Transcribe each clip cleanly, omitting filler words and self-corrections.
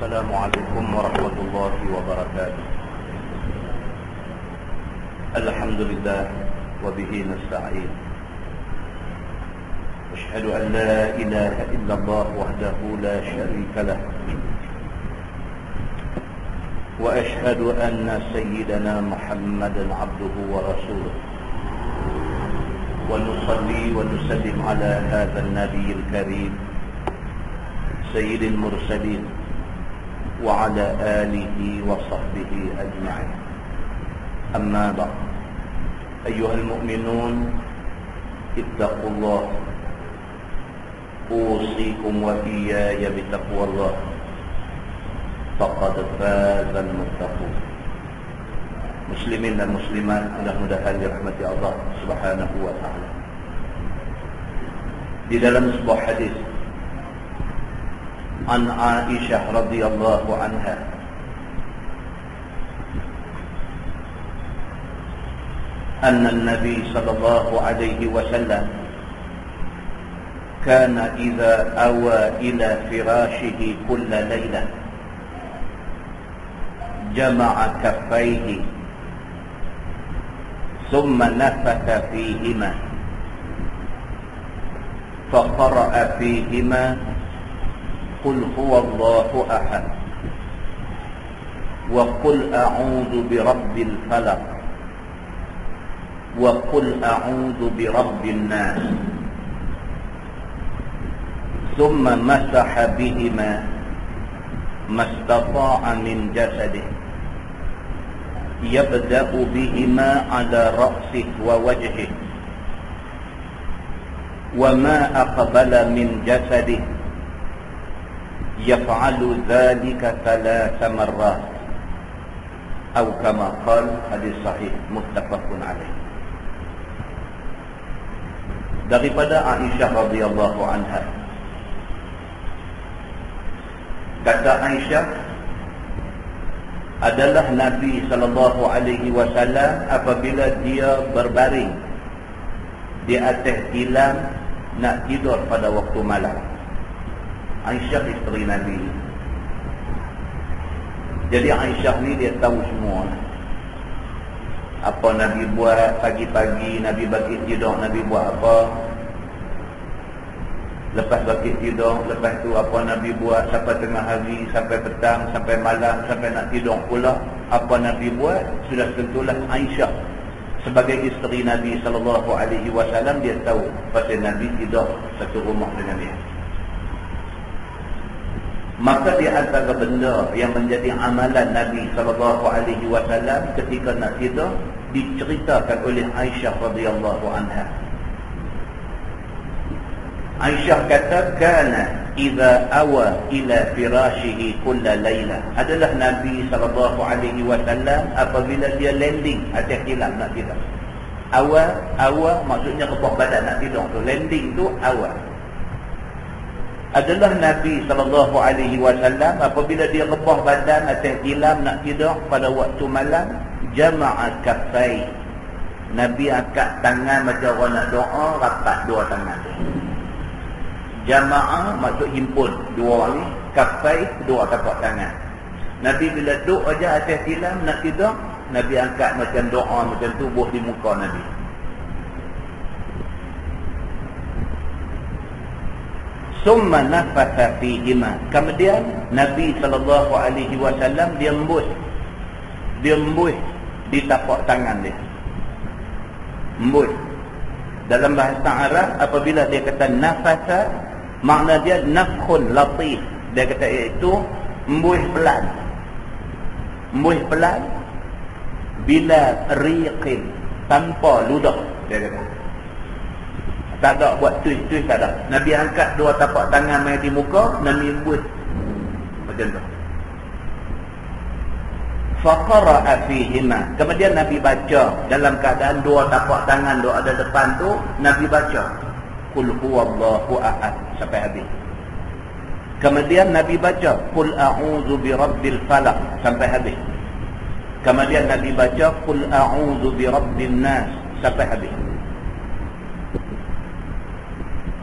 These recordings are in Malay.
السلام عليكم ورحمة الله وبركاته. الحمد لله وبه نستعين. أشهد أن لا إله إلا الله وحده لا شريك له، وأشهد أن سيدنا محمدا عبده ورسوله، ونصلي ونسلم على هذا النبي الكريم سيد المرسلين وعلى آله وصحبه أجمعين. أما بعد، أيها المؤمنون اتقوا الله، أوصيكم وإياي بتقوى الله، فقد فاز المتقون. Muslimin dan muslimat, mudah-mudahan dirahmati Allah Subhanahu wa taala. Di dalam sebuah hadis an Aisyah radhiyallahu anha, anna an-nabi sallallahu alaihi wasallam kana idza awa ila firashihi kulla laylah jama'a kaffayhi thumma nafatha fihima faqara'a fihima qul huwallahu ahad wa qul a'udzu birabbil falaq wa qul a'udzu birabbin nas thumma masaha bihima mastata'a min jasadihi yabda'u bihima ala ra'sihi wa wajhihi wa ma aqbala min jasadihi yaf'alu dhalika thalatha marrat atau kama qala. Hadis sahih muttafaqun alaih. Daripada Aisyah radhiyallahu anha, kata Aisyah, adalah Nabi sallallahu alaihi wasallam apabila dia berbaring di atas tilam nak tidur pada waktu malam. Aisyah isteri Nabi. Jadi Aisyah ni dia tahu semua apa Nabi buat pagi-pagi, Nabi bagi tidur, Nabi buat apa. Lepas bagi tidur, lepas tu apa Nabi buat sampai tengah hari, sampai petang, sampai malam, sampai nak tidur pula. Apa Nabi buat, sudah tentulah Aisyah sebagai isteri Nabi sallallahu alaihi wasallam dia tahu pasal Nabi tidur satu rumah dengan dia. Maka di antara benda yang menjadi amalan Nabi sallallahu alaihi wasallam ketika nak tidur diceritakan oleh Aisyah radhiyallahu anha. Aisyah kata, kana idza awa ila firashihi kulla layla. Adalah Nabi sallallahu alaihi wasallam apabila dia landing atas tilam nak tidur. Awa maksudnya rebah badan nak tidur tu. Landing tu awa. Adalah Nabi sallallahu alaihi wasallam apabila dia rebah badan atas tilam nak tidur pada waktu malam, jama'a kaffai. Nabi angkat tangan macam orang nak doa, rapat dua tangan. Jama'a maksud himpun dua ni, kaffai dua tapak tangan. Nabi bila duduk aja atas tilam nak tidur, Nabi angkat macam doa macam tu buah di muka Nabi. Summa nafatha fihima. Kemudian Nabi sallallahu alaihi wasallam dia embus di tapak tangan dia. Embus. Dalam bahasa Arab apabila dia kata nafatha, makna dia nafkhun latif. Dia kata iaitu embus pelan. Embus pelan bila riqin, tanpa ludah, dia kata. Tak ada buat twist-twist, tak ada. Nabi angkat dua tapak tangan main di muka, Nabi embus macam tu. Faqara'a fihima. Kemudian Nabi baca dalam keadaan dua tapak tangan tu ada depan tu, Nabi baca qul huwallahu ahad sampai habis. Kemudian Nabi baca qul a'udzu birabbil falaq sampai habis. Kemudian Nabi baca qul a'udzu birabbin nas sampai habis.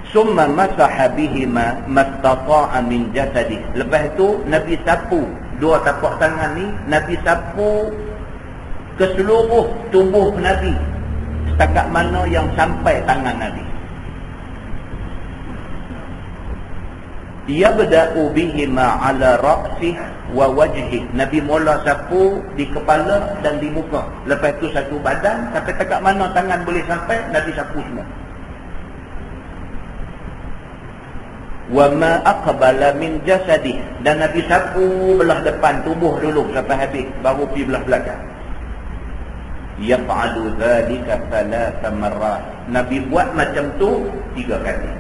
Summa masaha bihima mastata'a min jasadi. Lepas tu Nabi sapu dua tapak tangan ni, Nabi sapu ke seluruh tubuh Nabi setakat mana yang sampai tangan Nabi. Yabda'u bihima ala ra'sih wa wajhih. Nabi mula sapu di kepala dan di muka. Lepas tu satu badan, sampai dekat mana tangan boleh sampai, Nabi sapu semua. Wa ma aqbala min jasadih. Dan Nabi sapu belah depan tubuh dulu sampai habis, baru pergi belah belakang. Yaf'alu dhalika thalatha marrat. Nabi buat macam tu 3 kali.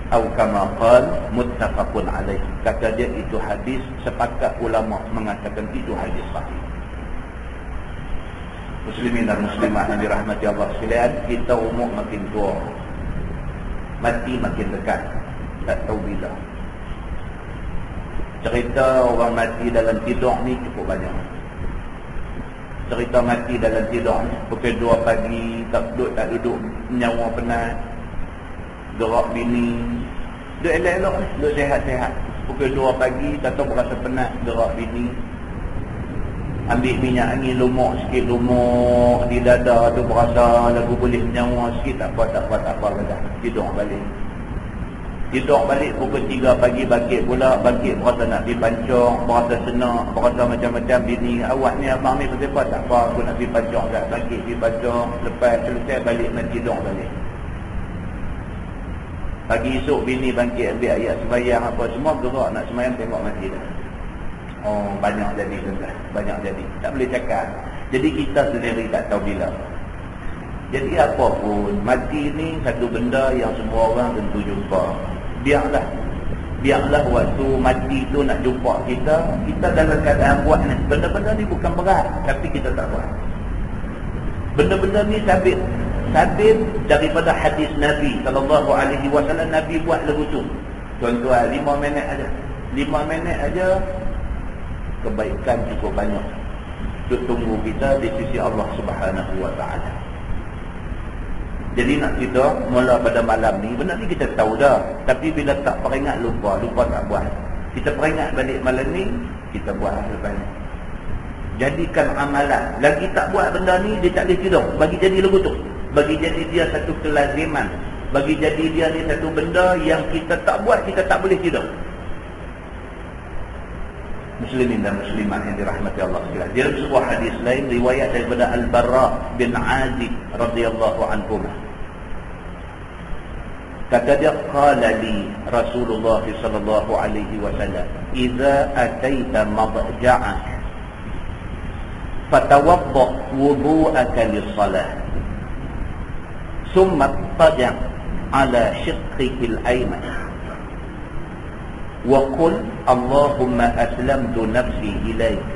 Atau kama qala muttafaqun alaih. Kata dia itu hadis, sepakat ulama mengatakan itu hadis sahih. Muslimin dan muslimat yang dirahmati Allah sekalian, kita umur makin tua, mati makin dekat, tak tahu bila. Cerita orang mati dalam tidur ni cukup banyak. Cerita mati dalam tidur ni, pukul 2 pagi tak duduk nyawa penat, gerak bini, duduk elok-elok ni, duduk sehat-sehat. Pukul 2 pagi tak tahu berasa penat, gerak bini, ambil minyak angin, lumuk sikit, lumuk di dada tu, berasa lagu boleh nyawa sikit, tak apa kata, tidur balik. Tidur balik pukul 3 pagi, bangkit pula, berasa nak pergi pancong, berasa senang, berasa macam-macam. Bini, awak ni abang ni kenapa? Tak apa, aku nak pergi pancong kat. Bangkit pergi pancong, lepas selesai balik, main tidur balik. Pagi esok bini bangkit ambil ayat sembahyang apa semua, gerak nak sembahyang, tengok mati dah. Oh, banyak jadi tuan-tuan, banyak jadi. Tak boleh cakap. Jadi kita sendiri tak tahu bila. Jadi apa pun, mati ni satu benda yang semua orang tentu jumpa. Biarlah waktu mati tu nak jumpa kita dalam keadaan buat ni. Benda-benda ni bukan berat, tapi kita tak buat. Benda-benda ni sabit daripada hadis Nabi SAW. Nabi buat lagu tu. Tuan-tuan, 5 minit aja. 5 minit aja, kebaikan cukup banyak untuk tunggu kita di sisi Allah Subhanahu wa taala. Jadi nak cerita mula pada malam ni, benda ni kita tahu dah, tapi bila tak peringat lupa tak buat. Kita peringat balik malam ni, kita buat lepas ni. Jadikan amalan. Lagi tak buat benda ni, dia tak boleh tidur. Bagi jadi lagu tu, bagi jadi dia satu kelaziman, bagi jadi dia ni satu benda yang kita tak buat, kita tak boleh tidur. Muslimin dan muslimat yang dirahmati Allah sekalian. Dalam sebuah hadis lain riwayat daripada Al-Barra bin Azib radhiyallahu anhu. Kata dia, qala li Rasulullah sallallahu alaihi wasallam, "Idza ataita madja'ak fatawadda wudu'aka lis-salah. Thumma taja' ala shiqqika al-ayman. وقل اللهم أسلمت نفسي إليك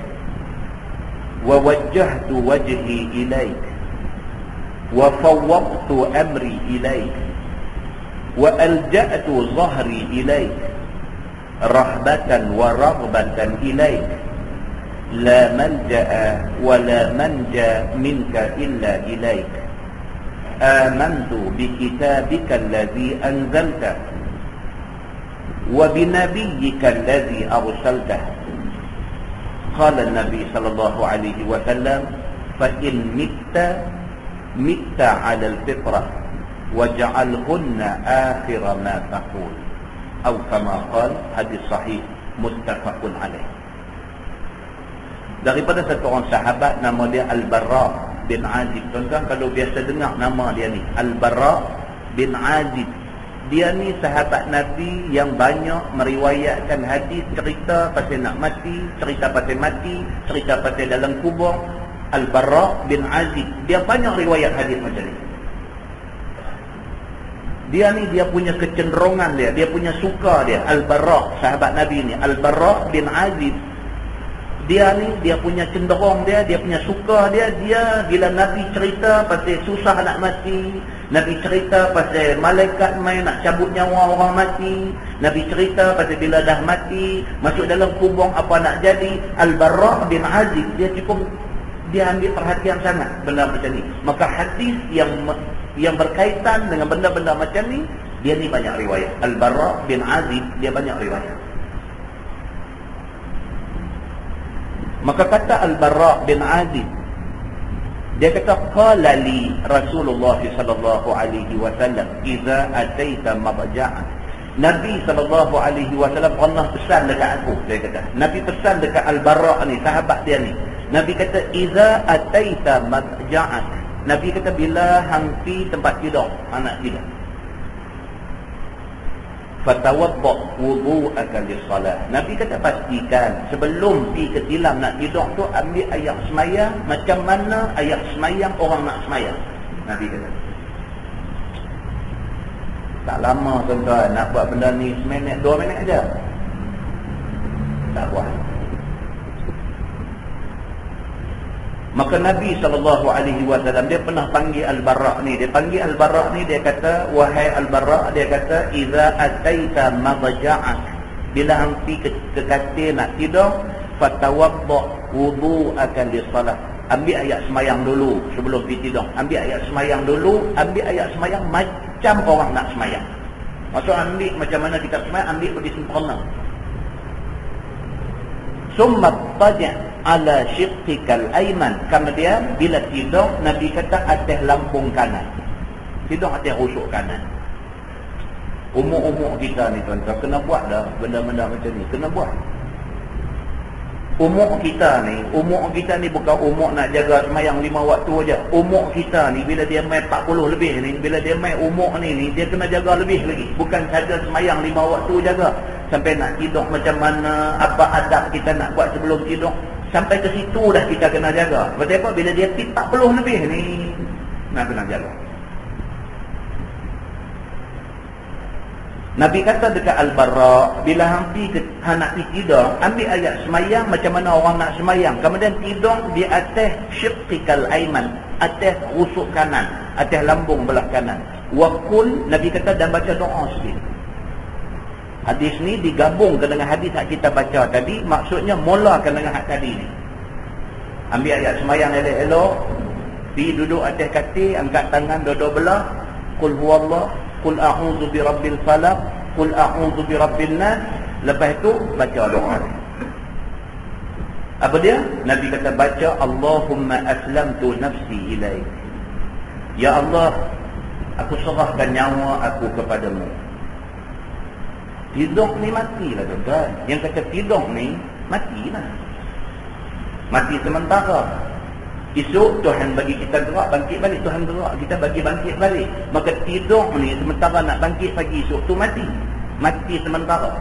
ووجهت وجهي إليك وفوضت أمري إليك وألجأت ظهري إليك رهبة ورغبة إليك لا ملجأ ولا منجى منك إلا إليك آمنت بكتابك الذي أنزلته وبنبيك الذي أرسلته." قال النبي صلى الله عليه وسلم: "فإن مت على الفطرة وجعلهن آخر ما تقول." أو كما قال. Hadis sahih, muttafaqun alaih. Daripada satu orang sahabat, nama dia Al-Barra bin Azib. Tuan-tuan kalau biasa dengar nama dia ni, Al-Barra bin Azib. Dia ni sahabat Nabi yang banyak meriwayatkan hadis, cerita pasal nak mati, cerita pasal mati, cerita pasal dalam kubur. Al-Barra bin Azib, dia banyak riwayat hadis macam ni. Dia ni, dia punya kecenderungan dia punya suka dia. Al-Barra, sahabat Nabi ni, Al-Barra bin Azib, dia ni, dia punya cenderung dia punya suka dia bila Nabi cerita pasal susah nak mati, Nabi cerita pasal malaikat main nak cabut nyawa orang mati, Nabi cerita pasal bila dah mati, masuk dalam kubur apa nak jadi, Al-Barra bin Azib dia ambil perhatian sangat benda macam ni. Maka hadis yang yang berkaitan dengan benda-benda macam ni, dia ni banyak riwayat. Al-Bara bin Azib, dia banyak riwayat. Maka kata Al-Bara bin Azib, dia kata, qala li Rasulullah sallallahu alaihi wasallam idza ataita mabja'an. Nabi sallallahu alaihi wasallam pernah pesan dekat aku, dia kata. Nabi pesan dekat Al-Bara ni, sahabat dia ni. Nabi kata, idza ataita mabja'an. Nabi kata, bila hang pi tempat tidur, anak tidur, fatawadda wudu'aka lis-salah. Nabi kata, pastikan sebelum pi ke tilam nak tidur tu, ambil air semayang macam mana air semayang orang nak semayang. Nabi kata. Tak lama tuan-tuan, nak buat benda ni 1 minit 2 minit aja. Tak buat. Maka Nabi SAW dia pernah panggil Al-Bara ni. Dia panggil Al-Bara ni, dia kata, wahai Al-Bara, dia kata, idza ataita madja'ak, bila hang pi ke katil nak tidur, fatawadda wudu'aka lis-salah. Ambil ayat semayang dulu sebelum pi tidur. Ambil ayat semayang dulu, ambil ayat semayang macam orang nak semayang. Maksud ambil macam mana kita semayang, ambil pergi sempurna. Summa taja' ala syiqqikal ayman. Kemudian bila tidur, Nabi kata atas lambung kanan. Tidur atas rusuk kanan. Umur-umur kita ni tuan-tuan, kena buat dah benda-benda macam ni, kena buat. Umur kita ni bukan umur nak jaga semayang 5 waktu aja. Umur kita ni bila dia main 40 lebih ni, bila dia main umur ni dia kena jaga lebih lagi. Bukan saja semayang 5 waktu jaga, sampai nak tidur macam mana, apa adab kita nak buat sebelum tidur, sampai ke situ dah kita kena jaga. Sebab apa? Bila dia 40 lebih ni, nak kena jaga. Nabi kata dekat Al-Bara, bila hang nak tidur, ambil ayat semayang macam mana orang nak semayang. Kemudian tidur di atas syiqqikal ayman, atas rusuk kanan, atas lambung belah kanan. Wa qul, Nabi kata, dan baca doa sikit. Hadis ni digabungkan dengan hadis yang kita baca tadi. Maksudnya mulakan dengan hadis tadi ni. Ambil ayat semayang elok-elok, pergi duduk atas katil, angkat tangan dua-dua belah, qul huwallah, qul a'udzu birabbil falaq, qul a'udzu birabbin nas. Lepas tu baca doa. Apa dia? Nabi kata baca, Allahumma aslamtu nafsi ilaik. Ya Allah, aku serahkan nyawa aku kepadamu. Tidur ni matilah tuan-tuan. Yang kata tidur ni matilah. Mati sementara. Esok Tuhan bagi kita gerak, bangkit balik. Tuhan gerak, kita bagi bangkit balik. Maka tidur ni sementara nak bangkit pagi esok tu mati. Mati sementara.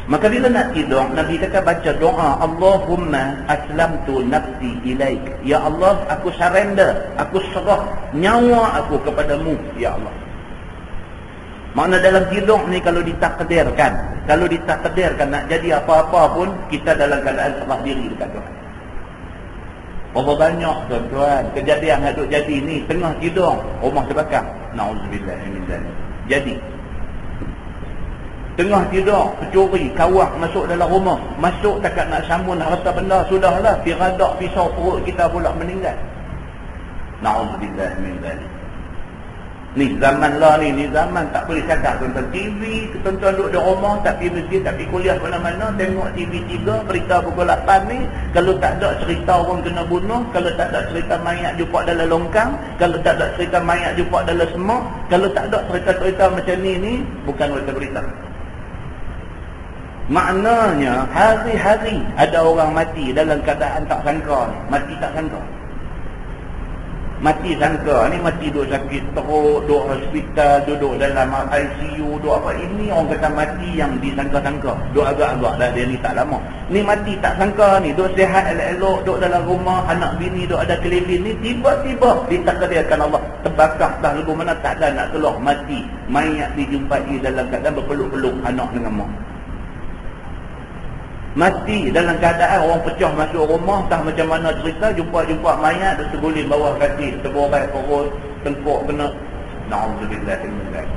Maka bila nak tidur, Nabi kata baca doa, Allahumma aslamtu nafsi ilaik. Ya Allah, aku surrender, aku serah nyawa aku kepadamu, ya Allah. Makna dalam tidur ni kalau ditakdirkan nak jadi apa-apa pun, kita dalam keadaan serah diri dekat Tuhan. Berapa banyak tuan-tuan kejadian yang duk jadi ni, tengah tidur rumah terbakar. Na'udzubillah min zalik. Jadi tengah tidur, pencuri kawak masuk dalam rumah, masuk takat nak sambung harta benda, sudahlah piradak pisau perut kita pula meninggal. Na'udzubillah min zalik. Ni zaman lah ni zaman tak boleh cakap tuan-tuan. TV tuan-tuan duduk di rumah, tak pergi masjid, tak pergi kuliah mana-mana, tengok TV 3 berita pukul 8 ni. Kalau tak ada cerita orang kena bunuh, kalau tak ada cerita mayat jumpa dalam longkang, kalau tak ada cerita mayat jumpa dalam semak, kalau tak ada cerita-cerita macam ni bukan berita. Maknanya hari-hari ada orang mati dalam keadaan tak sangka ni. Mati tak sangka. Mati sangka ni mati duduk sakit teruk, duduk hospital, duduk dalam ICU, duduk apa. Ini orang kata mati yang disangka-sangka. Duduk agak-agak dah dia ni tak lama. Ni mati tak sangka ni, duduk sihat elok-elok, duduk dalam rumah, anak bini duduk ada keliling ni, tiba-tiba ditakdirkan Allah terbakar dah lagu mana tak ada nak keluar, mati. Mayat dijumpai dalam keadaan berpeluk-peluk anak dengan mak. Mati dalam keadaan orang pecah masuk rumah, entah macam mana cerita, jumpa mayat dia terguling bawah katil, terborai perut, tengkuk kena. Na'udzubillah min zalik.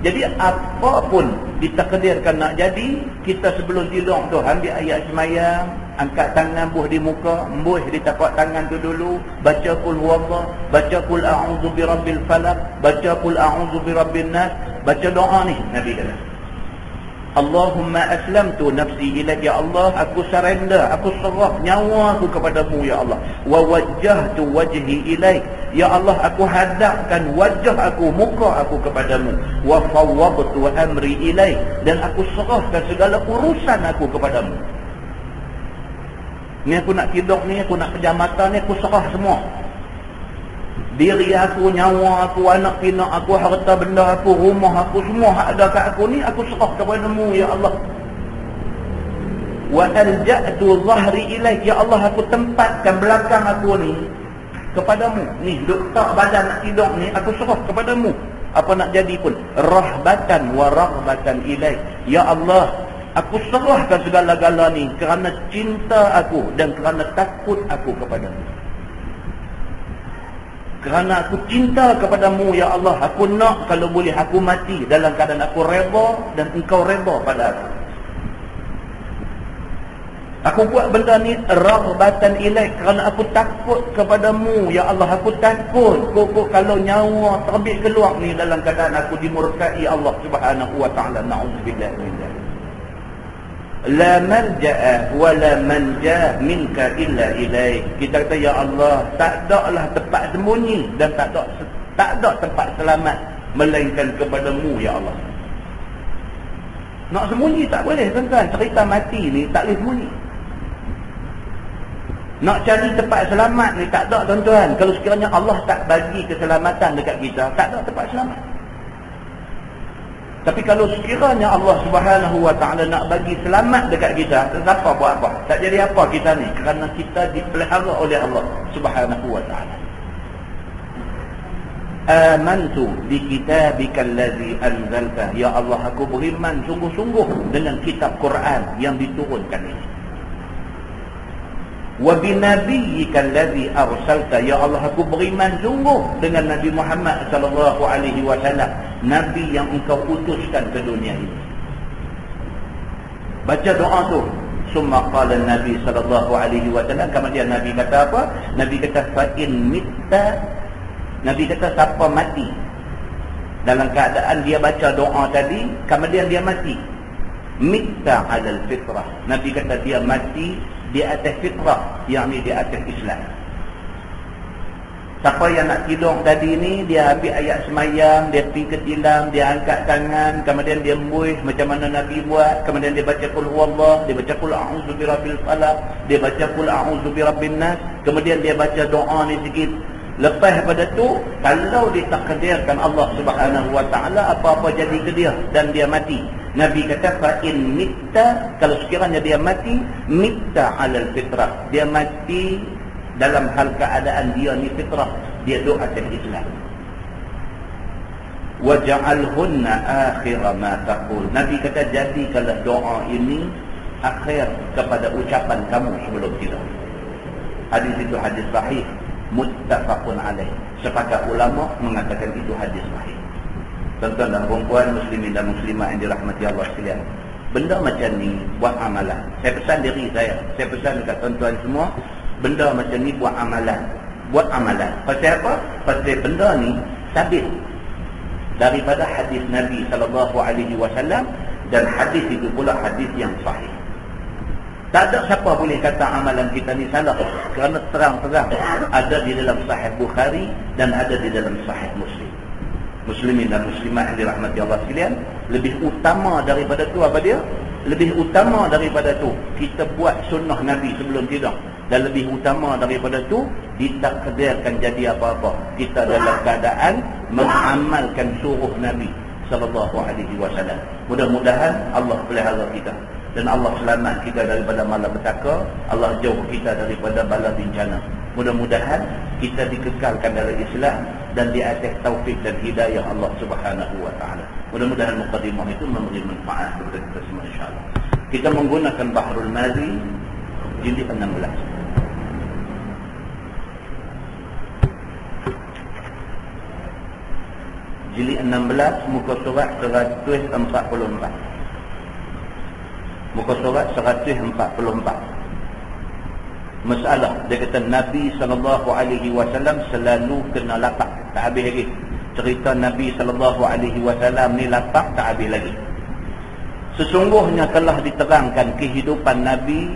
Jadi apapun ditakdirkan nak jadi, kita sebelum tidur tu ambil ayat semayang, angkat tangan buh di muka, buh di tapak tangan tu dulu, baca qul huwallah, baca qul a'udzu birabbil falaq, baca qul a'udzu birabbin nas, baca doa ni Nabi kata. Allahumma aslamtu nafsi ilaik, ya Allah, aku surrender, aku serah nyawa aku kepadamu ya Allah. Wa wajjahtu wajhi ilaik, ya Allah, aku hadapkan wajah aku, muka aku kepadamu. Wa fawwadtu amri ilaik, dan aku serahkan segala urusan aku kepadamu. Ni aku nak tidur ni, aku nak pejam mata ni, aku serah semua. Diri aku, nyawa aku, anak pinak aku, harta benda aku, rumah aku, semua hak ada kat aku ni, aku serah kepadamu ya Allah. Wa alja'tu zahri ilaik, ya Allah, aku tempatkan belakang aku ni kepadamu. Ni duk tak badan nak tidur ni, aku serah kepadamu. Apa nak jadi pun, rahbatan wa raghbatan ilaik, ya Allah, aku serahkan segala-gala ni kerana cinta aku dan kerana takut aku kepadamu. Kerana aku cinta kepadamu ya Allah, aku nak kalau boleh aku mati dalam keadaan aku redha dan engkau redha pada aku. Aku buat benda ni raghbatan ilaik, kerana aku takut kepadamu ya Allah. Aku takut kok kalau nyawa terbit keluar ni dalam keadaan aku dimurkai Allah Subhanahu wa taala. Na'udzubillah min dzalik. La malja'a wa la manja minka illa ilaik. Kita kata ya Allah, tak ada lah tempat sembunyi dan tak ada tempat selamat melainkan kepadamu ya Allah. Nak sembunyi tak boleh tuan-tuan. Cerita mati ni tak boleh sembunyi. Nak cari tempat selamat ni tak ada tuan-tuan. Kalau sekiranya Allah tak bagi keselamatan dekat kita, tak ada tempat selamat. Tapi kalau sekiranya Allah Subhanahu wa taala nak bagi selamat dekat kita, siapa buat apa? Tak jadi apa kita ni, kerana kita dipelihara oleh Allah Subhanahu wa taala. Amantu bi kitabikal ladzi anzalta, ya Allah, aku beriman sungguh-sungguh dengan kitab Quran yang diturunkan ini. Wa bi nabiyyikal ladzi arsalta, ya Allah, aku beriman sungguh dengan Nabi Muhammad sallallahu alaihi wasallam, nabi yang engkau utuskan ke dunia ini. Baca doa tu. Summa qala Nabi sallallahu alaihi wasallam, kemudian Nabi kata apa? Nabi kata fa in mitta, Nabi kata siapa mati dalam keadaan dia baca doa tadi, kemudian dia mati, mitta alal fitrah, Nabi kata dia mati di atas fitrah, yakni di atas Islam. Siapa yang nak tidur tadi ni, dia ambil ayat semayang, dia pergi ke tilam, dia angkat tangan, kemudian dia mbuih macam mana Nabi buat, kemudian dia baca qul huwallah, dia baca qul a'udzu birabbil falaq, dia baca qul a'udzu birabbin nas, kemudian dia baca doa ni sikit. Lepas pada tu, kalau ditakdirkan Allah Subhanahu wa taala apa-apa jadi ke dia dan dia mati, Nabi kata fa in mitta, kalau sekiranya dia mati, mitta alal fitrah, dia mati dalam hal keadaan dia ni fitrah, dia doa atas Islam. Waj'alhunna akhir ma taqul, Nabi kata jadikanlah doa ini akhir kepada ucapan kamu sebelum tidur. Hadis itu hadis sahih, muttafaqun alaih. Sepakat ulama mengatakan itu hadis sahih. Tuan-tuan dan puan-puan, muslimin dan muslimat yang dirahmati Allah sekalian, benda macam ni buat amalan. Saya pesan diri saya pesan dekat tuan-tuan semua, benda macam ni buat amalan. Buat amalan. Pasal apa? Pasal benda ni sabit daripada hadis Nabi sallallahu alaihi wasallam, dan hadis itu pula hadis yang sahih. Tak ada siapa boleh kata amalan kita ni salah, kerana terang-terang ada di dalam Sahih Bukhari dan ada di dalam Sahih Muslim. Muslimin dan muslimat yang dirahmati Allah sekalian, lebih utama daripada tu apa dia? Lebih utama daripada tu kita buat sunnah Nabi sebelum tidur, dan lebih utama daripada tu ditakdirkan jadi apa-apa kita dalam keadaan mengamalkan suruh Nabi sallallahu alaihi wasallam. Mudah-mudahan Allah pelihara kita dan Allah selamat kita daripada malapetaka, Allah jauh kita daripada bala bencana. Mudah-mudahan kita dikekalkan dalam Islam dan di atas taufik dan hidayah Allah Subhanahu wa taala. Mudah-mudahan mukadimah itu memberi manfaat kepada kita semua insya-Allah. Kita menggunakan Bahrul Mazi jilid 16. jilid 16 muka surat 144. Muka surat 144. Masalah dia kata Nabi SAW selalu kena lapak. Tak habis lagi cerita Nabi SAW ni lapak, tak habis lagi. Sesungguhnya telah diterangkan kehidupan Nabi,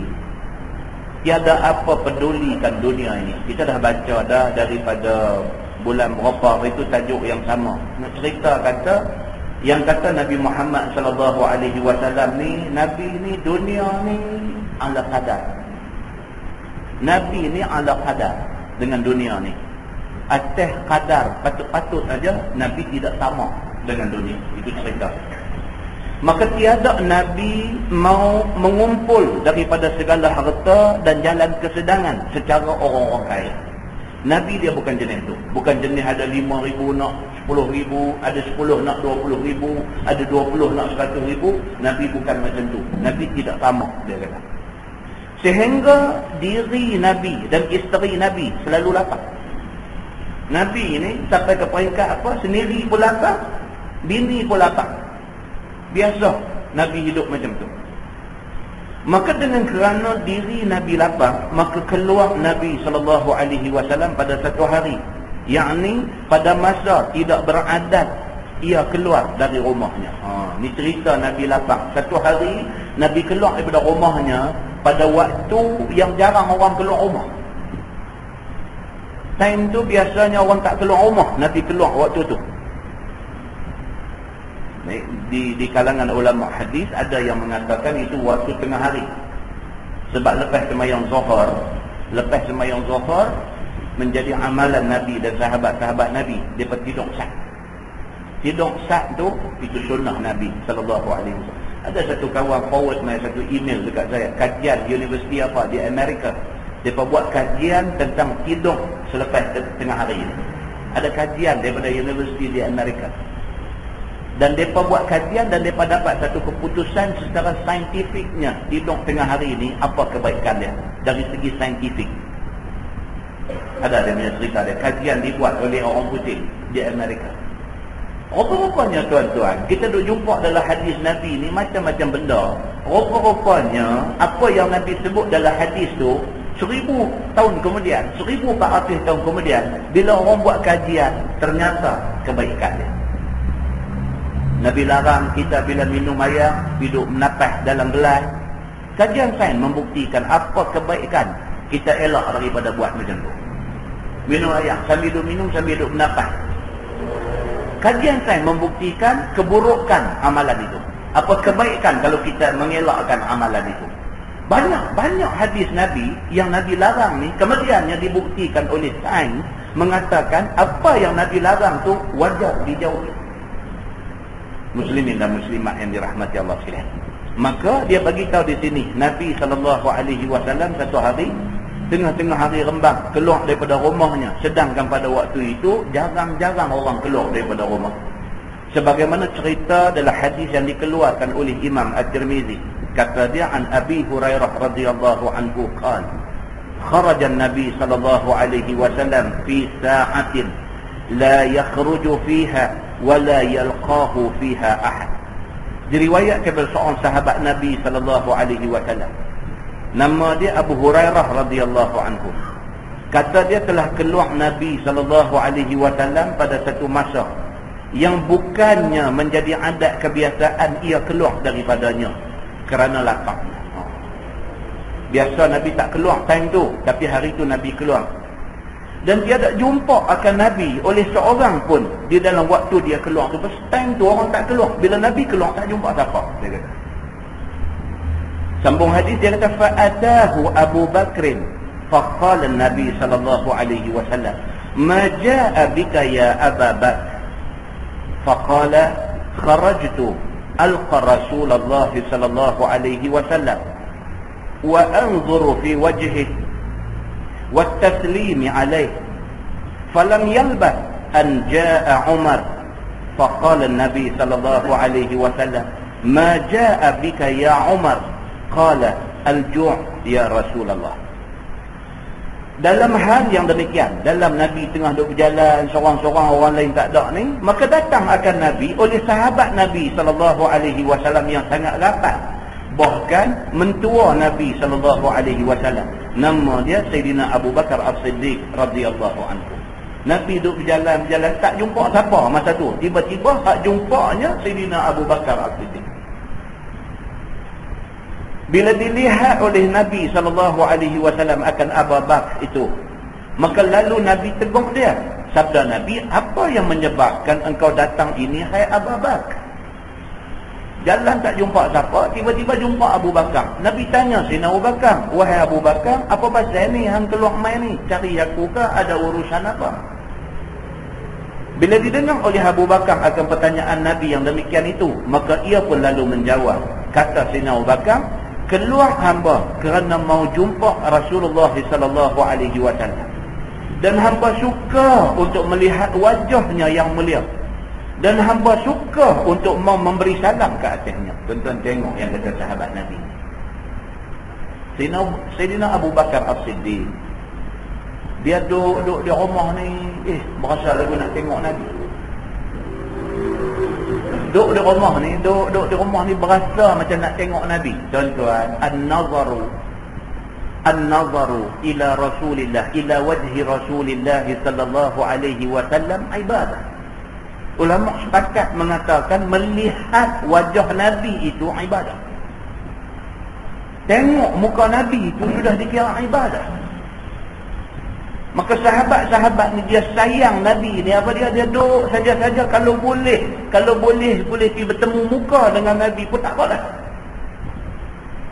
tiada apa pedulikan dunia ini. Kita dah baca dah daripada bulan berapa itu tajuk yang sama. Nak cerita kata yang kata Nabi Muhammad SAW ni, Nabi ni dunia ni ala qadar. Nabi ni ala qadar dengan dunia ni. Atas qadar patut-patut saja Nabi tidak sama dengan dunia. Itu cerita. Maka tiada Nabi mau mengumpul daripada segala harta dan jalan kesedangan secara orang-orang kaya. Nabi dia bukan jenis tu. Bukan jenis ada 5,000 nak 10,000, ada 10 nak 20,000, ada 20 nak 100,000. Nabi bukan macam tu. Nabi tidak sama, dia kata. Sehingga diri Nabi dan isteri Nabi selalu lapar. Nabi ni sampai ke peringkat apa? Sendiri pun lapar, bini pun lapar. Biasa Nabi hidup macam tu. Maka dengan kerana diri Nabi lapar, maka keluar Nabi SAW pada satu hari, yakni pada masa tidak beradat, ia keluar dari rumahnya. Ni cerita Nabi lapar. Satu hari Nabi keluar daripada rumahnya pada waktu yang jarang orang keluar rumah. Time tu biasanya orang tak keluar rumah, Nabi keluar waktu tu. Di kalangan ulama hadis ada yang mengatakan itu waktu tengah hari. Sebab lepas sembahyang Zuhur menjadi amalan Nabi dan sahabat-sahabat Nabi, depa tidur sat. Tidur sat tu itu sunnah Nabi sallallahu alaihi wasallam. Ada satu kawan forward satu email dekat saya, kajian universiti apa di Amerika. Depa buat kajian tentang tidur selepas tengah hari ini. Ada kajian daripada universiti di Amerika. Dan mereka buat kajian dan mereka dapat satu keputusan secara saintifiknya tidur tengah hari ini apa kebaikan dia dari segi saintifik. Ada dia punya cerita dia. Kajian dibuat oleh orang putih di Amerika. Rupa-rupanya tuan-tuan, kita duk jumpa dalam hadis Nabi ni macam-macam benda. Rupa-rupanya apa yang Nabi sebut dalam hadis tu 1000 tahun kemudian, 1400 tahun kemudian, bila orang buat kajian, ternyata kebaikan dia. Nabi larang kita bila minum air, hidup menapas dalam gelas. Kajian sains membuktikan apa kebaikan kita elak daripada buat macam tu. Minum air, sambil duduk minum, sambil duduk menapas. Kajian sains membuktikan keburukan amalan itu. Apa kebaikan kalau kita mengelakkan amalan itu. Banyak hadis Nabi yang Nabi larang ni, kemudiannya dibuktikan oleh sains mengatakan apa yang Nabi larang tu wajar dijauhi. Muslimin dan muslimat yang dirahmati Allah sekalian. Maka dia bagi tahu di sini Nabi SAW satu hari tengah-tengah hari rembang keluar daripada rumahnya, sedangkan pada waktu itu jarang-jarang orang keluar daripada rumah. Sebagaimana cerita dalam hadis yang dikeluarkan oleh Imam At-Tirmizi, kata dia an Abi Hurairah radhiyallahu anhu qala kharaja an-nabi sallallahu alaihi wasallam fi sa'atin la yakhruju fiha wala yalqahu fiha ahad. Diriwayatkan oleh seorang sahabat Nabi sallallahu alaihi wasallam, nama dia Abu Hurairah radhiyallahu anhu. Kata dia telah keluar Nabi sallallahu alaihi wasallam pada satu masa yang bukannya menjadi adat kebiasaan ia keluar daripadanya kerana lapar. Biasa Nabi tak keluar time tu, tapi hari tu Nabi keluar. Dan dia tak jumpa akan Nabi oleh seorang pun di dalam waktu dia keluar tu. Time tu orang tak keluar. Bila Nabi keluar tak jumpa siapa, dia kata. Sambung hadis dia kata fa'atahu Abu Bakrin faqala Nabi sallallahu alaihi wasallam ma jaa bika ya Aba Bakr faqala kharajtu alqa Rasulullah sallallahu alaihi wasallam wa anzuru fi wajhihi والتسليم عليه فلم يلبث أن جاء عمر فقال النبي صلى الله عليه وسلم ما جاء بك يا عمر قال الجوع يا رسول الله. Dalam hal yang demikian, dalam Nabi tengah duduk berjalan seorang-seorang, orang lain tak ada ni, maka datang akan Nabi oleh sahabat Nabi SAW yang sangat rapat, bahkan mentua Nabi SAW. Nama dia Sayyidina Abu Bakar As-Siddiq radhiyallahu anhu. Nabi duduk berjalan tak jumpa siapa masa tu. Tiba-tiba hak jumpanya Sayyidina Abu Bakar As-Siddiq. Bila dilihat oleh Nabi SAW akan Abu Bakar itu, maka lalu Nabi tegur dia. Sabda Nabi, apa yang menyebabkan engkau datang ini, hai Abu Bakar? Jalan tak jumpa siapa, tiba-tiba jumpa Abu Bakar. Nabi tanya Sayyidina Abu Bakar, wahai Abu Bakar, apa pasal ni hang keluar main ni? Cari aku ke, ada urusan apa? Bila didengar oleh Abu Bakar akan pertanyaan Nabi yang demikian itu, maka ia pun lalu menjawab. Kata Sayyidina Abu Bakar, keluar hamba kerana mau jumpa Rasulullah SAW, dan hamba suka untuk melihat wajahnya yang mulia, dan hamba suka untuk mau memberi salam ke atasnya. Tuan-tuan tengok yang kata sahabat Nabi. Sayyidina Abu Bakar As-Siddiq, dia duduk di rumah ni, berasa lagu nak tengok Nabi. Duduk di rumah ni berasa macam nak tengok Nabi. Tuan-tuan, an-nazaru ila Rasulillah, ila wajhi Rasulillah sallallahu alaihi wasallam ibadah. Ulama sepakat mengatakan melihat wajah Nabi itu ibadah. Tengok muka Nabi itu sudah dikira ibadah. Maka sahabat-sahabat ni dia sayang Nabi ni, apa dia duduk saja-saja, kalau boleh pergi bertemu muka dengan Nabi pun tak apalah.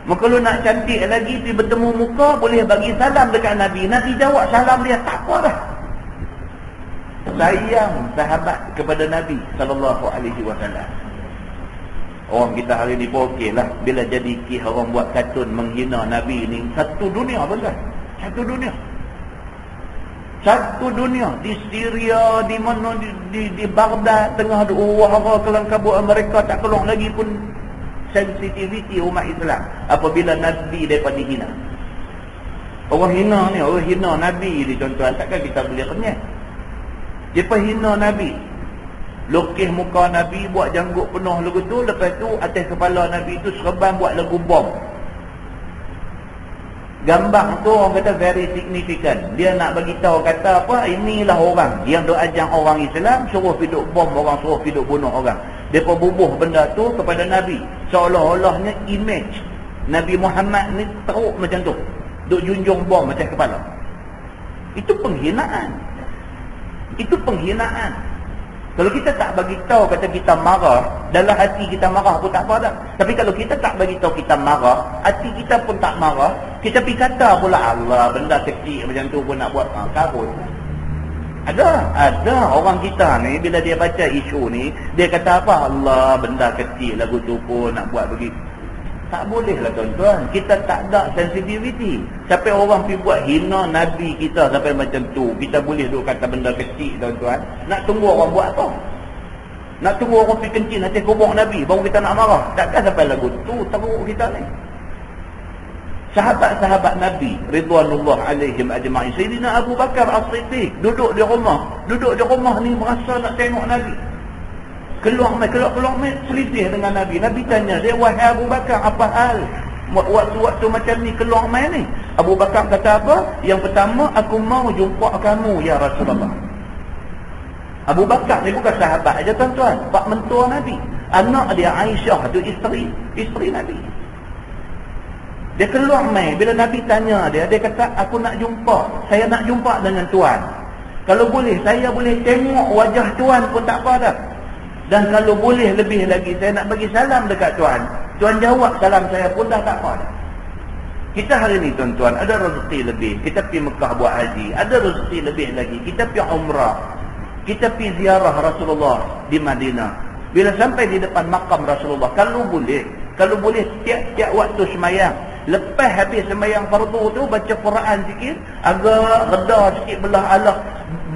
Maka kalau nak cantik lagi pergi bertemu muka, boleh bagi salam dekat Nabi, Nabi jawab salam dia, tak apa dah. Sayang sahabat kepada Nabi SAW. Orang kita hari ni pun okey lah, bila jadi orang buat kartun menghina Nabi ni, satu dunia pun kan, satu dunia di Syria, di mana, di Baghdad, tengah ada wahara kelang kabut mereka tak keluar lagi pun sensitiviti umat Islam apabila Nabi mereka dihina. Orang hina Nabi ni tuan-tuan, takkan kita boleh kenyang. Dia hina Nabi, lukis muka Nabi, buat janggut penuh lagu tu, lepas tu atas kepala Nabi tu serban buat lagu bom. Gambar tu orang kata very significant. Dia nak bagi tahu kata apa, inilah orang yang duk ajang orang Islam suruh hidup bom orang, suruh hidup bunuh orang. Depa bubuh benda tu kepada Nabi, seolah-olahnya image Nabi Muhammad ni teruk macam tu, duk junjung bom atas kepala. Itu penghinaan. Kalau kita tak bagi tahu kata kita marah, dalam hati kita marah pun tak apa dah. Tapi kalau kita tak bagi tahu kita marah, hati kita pun tak marah, kita pergi kata pula Allah, benda kecil macam tu pun nak buat, kabut. Ada orang kita ni bila dia baca isu ni, dia kata apa? Allah, benda kecil lagu tu pun nak buat begitu. Tak boleh lah tuan-tuan, kita tak ada sensitivity. Sampai orang pergi buat hina Nabi kita sampai macam tu, kita boleh duk kata benda kecil tuan-tuan. Nak tunggu orang buat apa? Nak tunggu orang pergi kencing atas kubur Nabi baru kita nak marah? Takkan sampai lagu tu teruk kita ni. Sahabat-sahabat Nabi ridwanullah alaihim ajma'in, Sayyidina Abu Bakar As-Siddiq duduk di rumah ni merasa nak tengok Nabi. Keluar mai selisih dengan Nabi. Nabi tanya dia, wahai Abu Bakar, apa hal waktu-waktu macam ni keluar mai ni? Abu Bakar kata apa? Yang pertama, aku mau jumpa kamu ya Rasulullah. Abu Bakar ni bukan sahabat aja tuan-tuan, pak mentua Nabi. Anak dia Aisyah tu isteri Nabi. Dia keluar mai, bila Nabi tanya dia kata, aku nak jumpa, saya nak jumpa dengan tuan. Kalau boleh, saya boleh tengok wajah tuan pun tak apa dah. Dan kalau boleh lebih lagi, saya nak bagi salam dekat tuan. Tuan jawab salam saya pun dah tak apa dah. Kita hari ni tuan-tuan ada rezeki lebih, kita pergi Mekah buat haji, ada rezeki lebih lagi, kita pergi umrah, kita pergi ziarah Rasulullah di Madinah. Bila sampai di depan makam Rasulullah, kalau boleh tiap-tiap waktu semayang, lepas habis semayang fardu tu, baca Quran sikit, agak reda sikit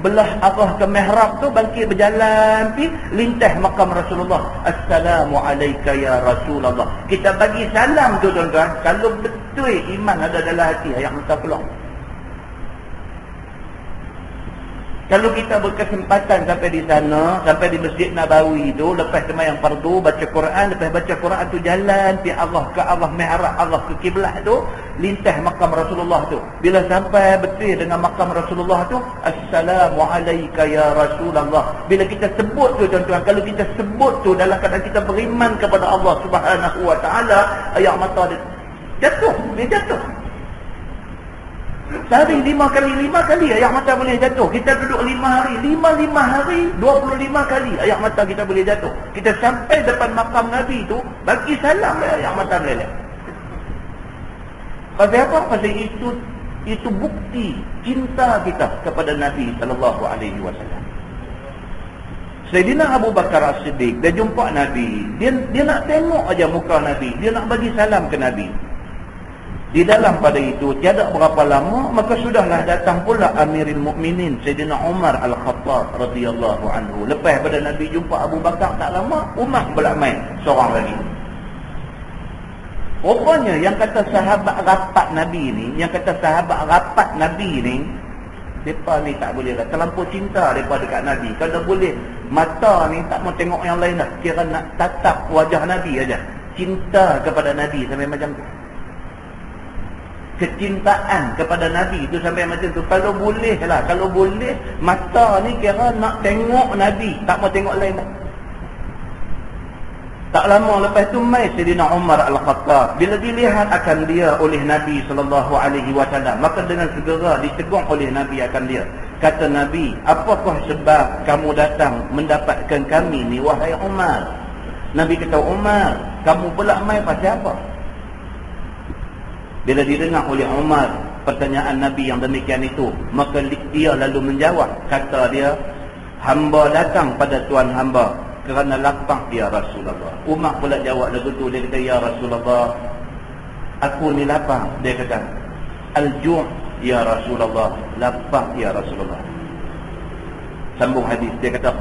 belah arah ke mihrab tu, bangkit berjalan pi lintas makam Rasulullah. Assalamualaikum ya Rasulullah. Kita bagi salam tu tuan-tuan, kalau betul iman ada dalam hati, ayat mata keluar. Kalau kita berkesempatan sampai di sana, sampai di Masjid Nabawi tu, lepas sembahyang fardu, baca Quran, lepas baca Quran tu jalan pi Allah ke Allah mihrab Allah ke kiblat tu, lintas makam Rasulullah tu. Bila sampai betul dengan makam Rasulullah tu, Assalamualaikum ya Rasulullah. Bila kita sebut tu tuan-tuan, kalau kita sebut tu dalam keadaan kita beriman kepada Allah Subhanahu wa taala, air mata dia jatuh, dia jatuh. Sehari 5 kali air mata boleh jatuh. Kita duduk 5 hari, 5 hari 25 kali air mata kita boleh jatuh. Kita sampai depan makam Nabi tu, bagi salam air mata meleleh. Pasal apa? Pasal itu bukti cinta kita kepada Nabi sallallahu alaihi wasallam. Sayyidina Abu Bakar As-Siddiq dia jumpa Nabi, dia nak tengok aja muka Nabi, dia nak bagi salam ke Nabi. Di dalam pada itu tiada berapa lama, maka sudahlah datang pula Amirul Mukminin Sayyidina Umar Al-Khattab radhiyallahu anhu. Lepas pada Nabi jumpa Abu Bakar tak lama, Umar pula main seorang lagi. Rupanya yang kata sahabat rapat Nabi ni, mereka ni tak boleh lah, terlampau cinta mereka dekat Nabi. Kalau boleh, mata ni tak mau tengok yang lain dah, kira nak tatap wajah Nabi aja. Cinta kepada Nabi sampai macam tu. Kecintaan kepada Nabi itu sampai macam tu. Kalau boleh lah, kalau boleh, mata ni kira nak tengok Nabi, tak mau tengok lain dah. Tak lama lepas tu mai Sayyidina Umar Al-Khattab. Bila dilihat akan dia oleh Nabi SAW, maka dengan segera ditegur oleh Nabi akan dia. Kata Nabi, apakah sebab kamu datang mendapatkan kami ni, wahai Umar? Nabi kata, Umar, kamu pula mai pasal apa? Bila didengar oleh Umar pertanyaan Nabi yang demikian itu, maka dia lalu menjawab. Kata dia, hamba datang pada tuan hamba kerana lapang ya Rasulullah. Umar pula jawab lagu tu, dia kata, ya Rasulullah, aku ni lapang. Dia kata, al-ju' ya Rasulullah, lapang ya Rasulullah. Sambung hadis, dia kata,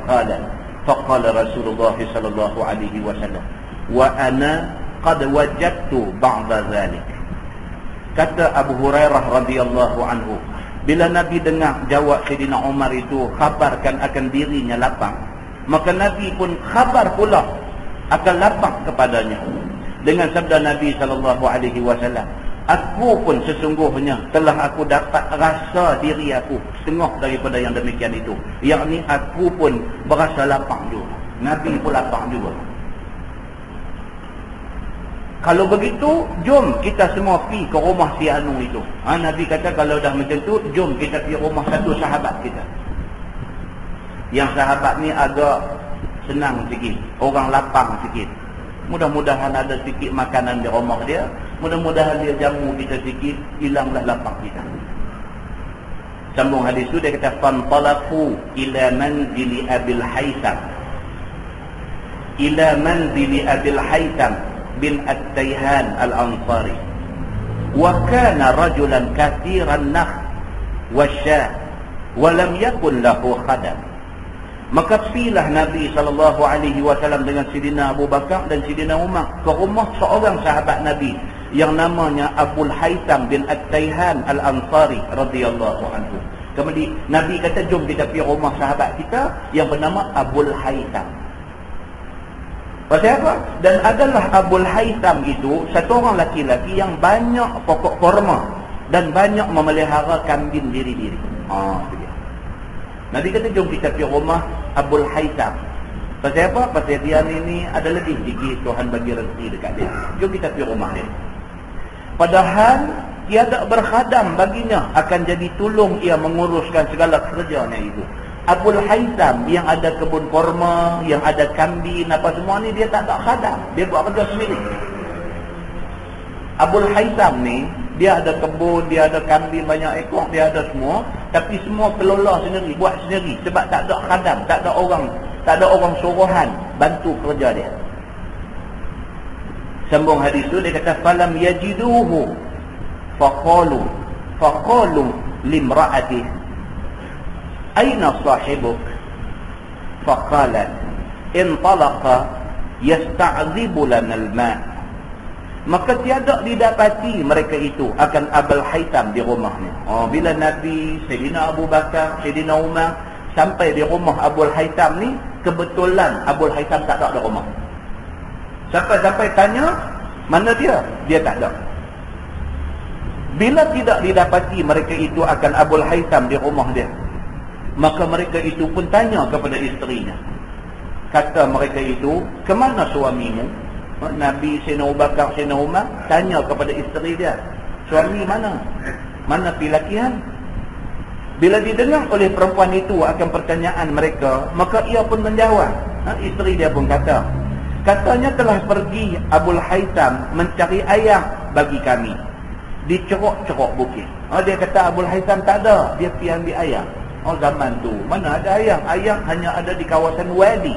faqala Rasulullah sallallahu alaihi wasallam, wa ana qad wajadtu ba'da dhalik. Kata Abu Hurairah radhiyallahu anhu, bila Nabi dengar jawab Sayyidina Umar itu, khabarkan akan dirinya lapang, maka Nabi pun khabar pula akan lapang kepadanya dengan sabda Nabi sallallahu alaihi wasallam, aku pun sesungguhnya telah aku dapat rasa diri aku setengah daripada yang demikian itu, yakni aku pun berasa lapang juga. Nabi pun lapang juga. Kalau begitu, jom kita semua pergi ke rumah si Anu itu. Nabi kata kalau dah macam tu, jom kita pergi rumah satu sahabat kita. Yang sahabat ni agak senang sikit, orang lapang sikit. Mudah-mudahan ada sikit makanan di rumah dia, mudah-mudahan dia jamu kita sikit, hilanglah lapang kita. Sambung hadis tu dia kata, fantalaqu ila manzili Abil Haytham. Ila manzili Abil Haytham bin At-Tayhan Al-Ansari. Wa kana rajulan kathiran nakh wasya wa lam yakun lahu khadam. Maka pilah Nabi SAW dengan Sidina Abu Bakar dan Sidina Umar ke rumah seorang sahabat Nabi yang namanya Abul Haytham bin At-Tayhan Al-Ansari radhiyallahu anhu. Kemudian Nabi kata, jom kita pergi rumah sahabat kita yang bernama Abul Haytham. Pasal apa? Dan adalah Abul Haytham itu satu orang laki-laki yang banyak pokok korma dan banyak memelihara kambing diri-diri. Itu dia. Nabi kata, jom kita pergi rumah Abul Haytham. Pasal apa? Pasal dia ni ada lebih sikit Tuhan bagi rezeki dekat dia. Jom kita pergi rumah dia. Padahal tiada berkhadam baginya, akan jadi tolong ia menguruskan segala kerjanya itu. Abul Haytham yang ada kebun korma, yang ada kambing apa semua ni, dia tak ada khadam, dia buat kerja sendiri. Abul Haytham ni dia ada kebun, dia ada kambing banyak ekor, dia ada semua, tapi semua kelola sendiri, buat sendiri, sebab tak ada khadam, tak ada orang suruhan bantu kerja dia. Sambung hadis tu dia kata, falam yajiduhu faqalu limra'atihi aina sahibuk? Faqalat intalaqa yasta'zibu lana al-ma'. Maka tiada didapati mereka itu akan Abul Haytham di rumahnya. Bila Nabi, Sayyidina Abu Bakar, Sayyidina Umar sampai di rumah Abul Haytham ni, kebetulan Abul Haytham tak ada di rumah. Sampai tanya, mana dia? Dia tak ada. Bila tidak didapati mereka itu akan Abul Haytham di rumah dia, maka mereka itu pun tanya kepada isterinya. Kata mereka itu, ke mana suamimu? Nabi Sayyidina Abu Bakar, Sayyidina Umar tanya kepada isteri dia, suami mana? Mana pilakian? Bila didengar oleh perempuan itu akan pertanyaan mereka, maka ia pun menjawab. Isteri dia pun kata, katanya telah pergi Abul Haytham mencari ayam bagi kami di ceruk-ceruk bukit. Dia kata Abul Haytham tak ada, dia pergi ambil ayam. Zaman tu mana ada ayam? Ayam hanya ada di kawasan wadi,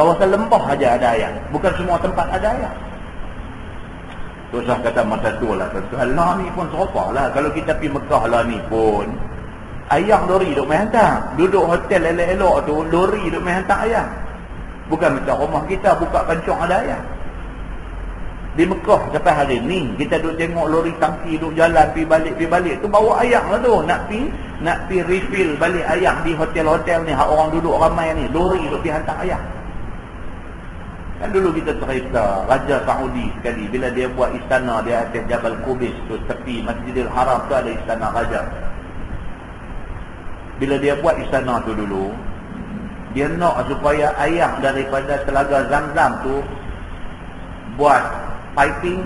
kawasan lembah aja ada ayam, bukan semua tempat ada ayam. Terus kata masa tu lah, Allah ni pun serupa lah. Kalau kita pergi Mekah lah ni pun, ayam lori duk main hantar. Duduk hotel elok-elok tu, lori duk main hantar ayam. Bukan macam rumah kita buka kancung ada ayam. Di Mekah sampai hari ni kita duk tengok lori tangki duk jalan pergi balik tu bawa ayam lah tu. Nak pi refill balik ayam di hotel-hotel ni, hak orang duduk ramai ni, lori duk pergi hantar ayam. Kan dulu kita cerita Raja Saudi sekali bila dia buat istana di atas Jabal Qubis tu, tepi Masjidil Haram tu ada istana raja. Bila dia buat istana tu dulu, dia nak supaya air daripada telaga Zam-Zam tu buat piping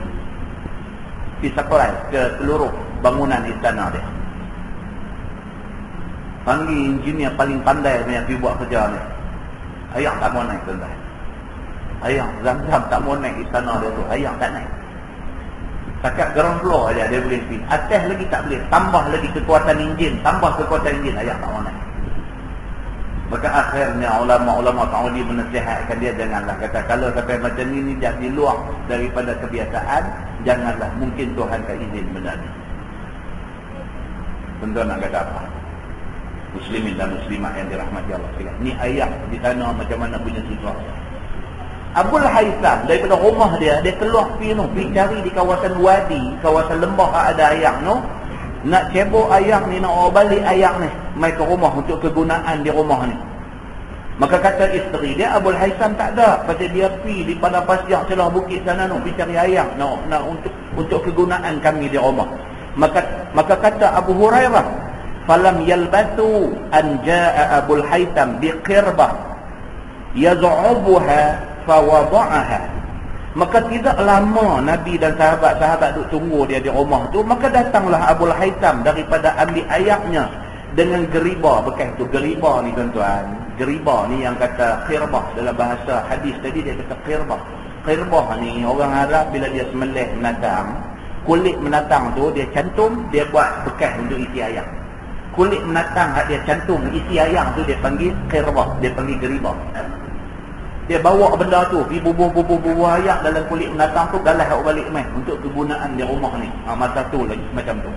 disupply ke seluruh bangunan istana dia. Panggil engineer paling pandai yang pergi buat kerja ni. Air tak mau naik tuan-tuan. Air Zam-Zam tak mau naik istana dia tu. Air tak naik. Takat ground floor aja dia boleh pergi. Atas lagi tak boleh. Tambah lagi kekuatan enjin. Tambah kekuatan enjin. Air tak mau naik. Maka akhirnya ulama-ulama Saudi menasihatkan dia, janganlah kata kalau sampai macam ni jadi luar daripada kebiasaan, janganlah, mungkin Tuhan tak izin benda ni. Tuan-tuan nak kata apa? Muslimin dan muslimat yang dirahmati Allah sekalian. Ni ayat di sana macam mana punya situasi. Abul Haytham daripada rumah dia keluar pergi cari di kawasan wadi, kawasan lembah ada ayam no. Nak cebok ayam ni, nak bawa balik ayam ni mai ke rumah untuk kegunaan di rumah ni. Maka kata isteri dia, Abul Haytham tak ada, pasal dia pergi di padang pasir celah bukit sana nak pergi cari ayam nak untuk kegunaan kami di rumah. Maka kata Abu Hurairah, falam yalbathu an jaa Abul Haytham biqirbah yaz'ubuha fawada'aha. Maka tidak lama Nabi dan sahabat-sahabat duk tunggu dia di rumah tu, maka datanglah Abul Haytham daripada ambil ayamnya dengan geriba bekas tu. Geriba ni tuan-tuan, geriba ni yang kata qirbah dalam bahasa hadis tadi, dia kata qirbah. Qirbah ni orang Arab bila dia sembelih menatang, kulit menatang tu dia cantum, dia buat bekas untuk isi ayam. Kulit menatang hak dia cantum isi ayam tu dia panggil qirbah, dia panggil geriba. Dia bawa benda tu, pergi bubuh ayam dalam kulit menatang tu, galah balik main untuk kegunaan di rumah ni. Masa tu lagi macam tu.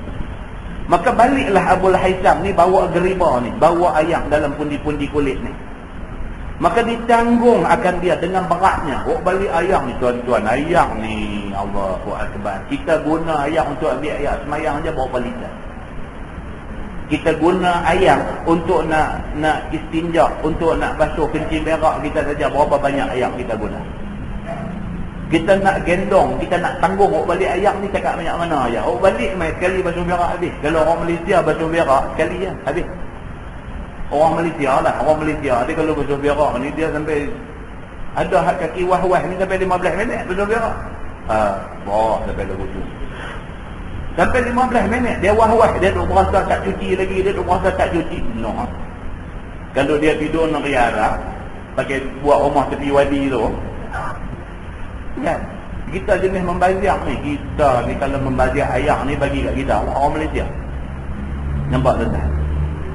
Maka baliklah Abul Haytham ni bawa geriba ni, bawa ayam dalam pundi-pundi kulit ni. Maka ditanggung akan dia dengan beratnya. Balik ayam ni tuan-tuan, ayam ni Allahu Akbar. Kita guna ayam untuk ambil ayam semayang je berapa liter. Kita guna ayam untuk nak istinja, untuk nak basuh kencing berak kita saja, berapa banyak ayam kita guna. Kita nak gendong, kita nak tanggung balik ayam ni cakap banyak mana aja. Balik mai sekali basuh berak habis. Kalau orang Malaysia basuh berak sekali je habis. Orang Malaysia dia kalau basuh berak ni dia sampai ada hak kaki wah-wah ni sampai 15 minit basuh berak. Sampai lagu tu. Sampai 15 minit dia wah-wah, dia duk berasa tak cuci lagi, dia duk berasa tak cuci. No. Kalau dia tidur nak riara, pakai buat rumah tepi wadi tu. Kan? Kita jenis membazir ni, kita ni kalau membazir ayam ni bagi kat kita orang Malaysia. Nampak tak?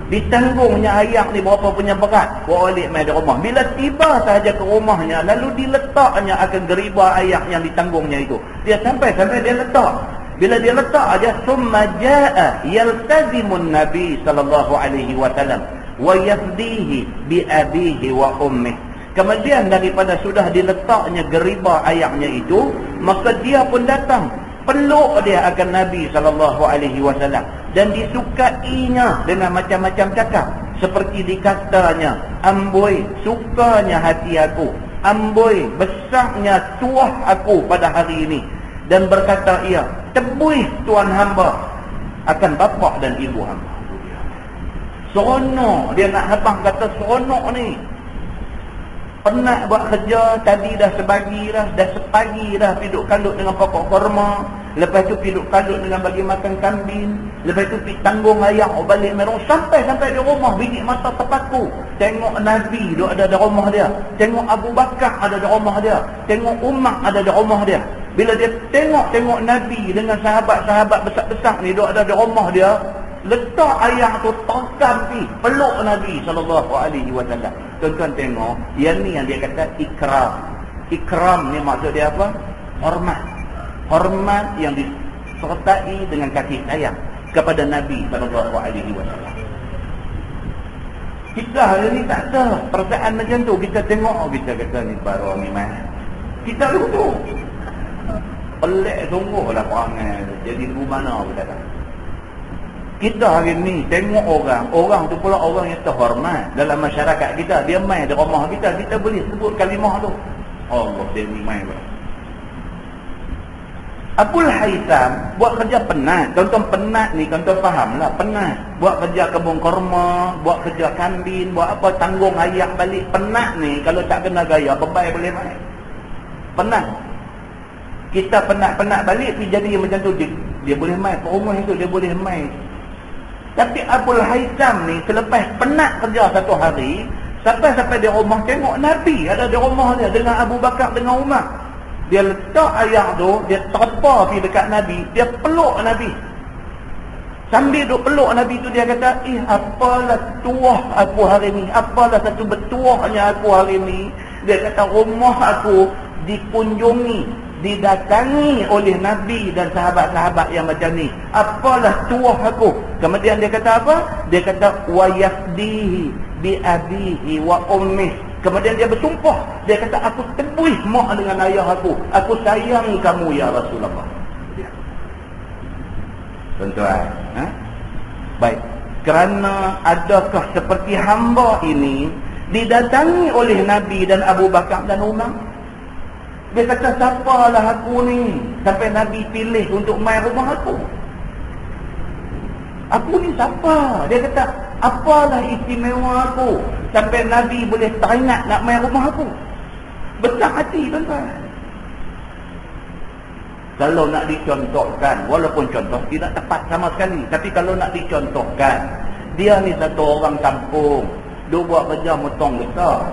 Ditanggungnya ayam ni berapa punya berat, bawa balik mai di rumah. Bila tiba sahaja ke rumahnya, lalu diletaknya akan geriba ayam yang ditanggungnya itu. Dia sampai dia letak. Bila dia letak aja, summa jaa yaltazimun Nabi sallallahu alaihi wasallam wa yafdihi bi abihi wa ummi. Kemudian daripada sudah diletaknya geriba ayamnya itu, maka dia pun datang peluk dia akan Nabi sallallahu alaihi wasallam dan disukainya dengan macam-macam cakap. seperti dikatanya, amboi sukanya hati aku, amboi besarnya tuah aku pada hari ini. Dan berkata ia, tebus tuan hamba akan bapa dan ibu hamba. Seronok, dia nak habang kata seronok ni. Penat buat kerja, tadi dah sepagi dah piduk kalut dengan pokok korma, lepas tu piduk kalut dengan bagi makan kambing, lepas tu pergi tanggung ayam balik merong, sampai di rumah biji mata terpaku, tengok Nabi duk ada di rumah dia, tengok Abu Bakar ada di rumah dia, tengok Umar ada di rumah dia. Bila dia tengok Nabi dengan sahabat-sahabat besar-besar ni duk ada di rumah dia, letak ayam tu tangkam pi peluk Nabi SAW. Tuan-tuan tengok, yang ni yang dia kata ikram. Ikram ni maksud dia apa? Hormat. Hormat yang disertai dengan kasih sayang kepada Nabi SAW. Kita hari ni tak ada perasaan macam tu. Kita tengok, kita kata ni baru ni mah. Kita lupa. Pelik sungguh lah perangai. Jadi di mana kita kata. Kita hari ni tengok orang tu pula orang yang terhormat dalam masyarakat kita. Dia main di rumah kita, kita boleh sebut kalimah tu. Allah, dia ni main pula. Abul Haitham buat kerja penat. Tuan-tuan penat ni, tuan-tuan fahamlah, penat. Buat kerja kebun korma, buat kerja kambing, buat apa, tanggung ayam balik. Penat ni, kalau tak kena gaya, bebai boleh main. Penat. Kita penat-penat balik, jadi macam tu, dia boleh main. Perumah itu, dia boleh main. Tapi Abul Haitham ni selepas penat kerja satu hari, sampai di rumah tengok Nabi ada di rumah dia dengan Abu Bakar dengan Umar. Dia letak ayam tu, dia terpa pergi dekat Nabi, dia peluk Nabi. Sambil duk peluk Nabi tu dia kata, apalah tuah aku hari ni, apalah satu bertuahnya aku hari ni. Dia kata rumah aku dikunjungi, didatangi oleh Nabi dan sahabat-sahabat yang macam ni. Apalah tuah aku. Kemudian dia kata apa? Dia kata wa yafdihi bi abihi wa ummih. Kemudian dia bersumpah. Dia kata aku tebus mak dengan ayah aku. Aku sayang kamu ya Rasulullah. Tuan-tuan, baik. Kerana adakah seperti hamba ini didatangi oleh Nabi dan Abu Bakar dan Umar? Dia kata, siapalah aku ni sampai Nabi pilih untuk main rumah aku? Aku ni siapa? Dia kata, apalah istimewa aku sampai Nabi boleh teringat nak main rumah aku? Besar hati, tuan-tuan. Kalau nak dicontohkan, walaupun contoh tidak tepat sama sekali, tapi kalau nak dicontohkan, dia ni satu orang kampung, dia buat kerja motong besar.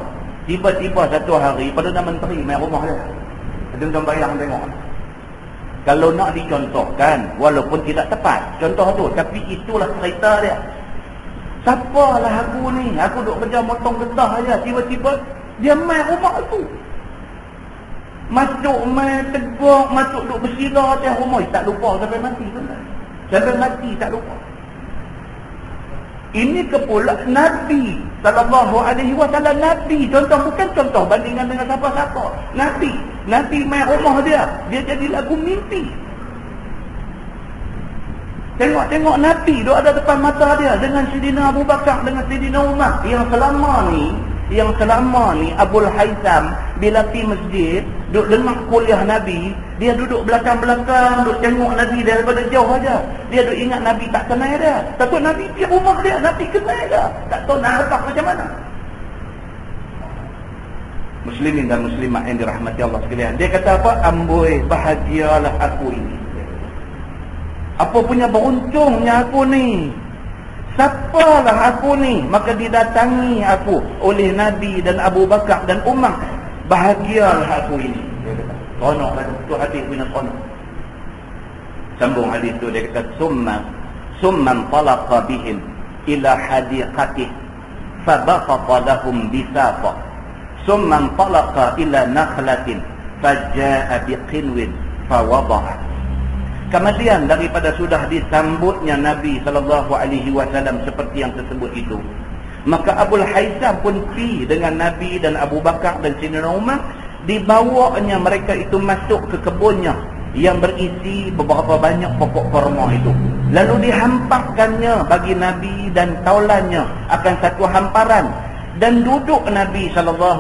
Tiba-tiba satu hari, Perdana Menteri main rumah dia. Tuan-tuan bayang tengok. Kalau nak dicontohkan, walaupun tidak tepat contoh tu, tapi itulah cerita dia. Siapalah aku ni? Aku duk kerja motong getah aja, tiba-tiba dia main rumah aku. Masuk main tegak, masuk duk bersila atas rumah. Tak lupa sampai mati tu. Sampai mati tak lupa. Ini kepula Nabi sallallahu alaihi wasallam. Nabi, contoh bukan contoh bandingan dengan siapa-siapa. Nabi main rumah dia jadi lagu mimpi. Tengok Nabi duk ada depan mata dia dengan Sayyidina Abu Bakar, dengan Sayyidina Umar. Yang selama ni Abul Haitham bila pergi masjid, duk dengar kuliah Nabi, dia duduk belakang-belakang, duk tengok Nabi daripada jauh aja. Dia duk ingat Nabi tak kenal dia. Tak tahu Nabi pergi rumah dia, Nabi kenal dia. Tak tahu nak letak macam mana. Muslimin dan muslimat yang dirahmati Allah sekalian. Dia kata apa? Amboi, bahagialah aku ini. Apa punya beruntungnya aku ni. Siapalah aku ni? Maka didatangi aku oleh Nabi dan Abu Bakar dan Umar. Bahagialah aku ini. Dia kata, konok lah. Itu hadis punya konok. Sambung hadis tu dia kata, Summan talaqa bihim ila hadiqatih fabaqata lahum bisaqa. Summan talaqa ila nakhlatin faja'a biqinwin fawadaha. Kemudian daripada sudah disambutnya Nabi SAW seperti yang tersebut itu, maka Abul Haitham pun pergi dengan Nabi dan Abu Bakar dan Sayyidina Umar. Dibawanya mereka itu masuk ke kebunnya yang berisi beberapa banyak pokok korma itu. Lalu dihampakkannya bagi Nabi dan taulannya akan satu hamparan. Dan duduk Nabi SAW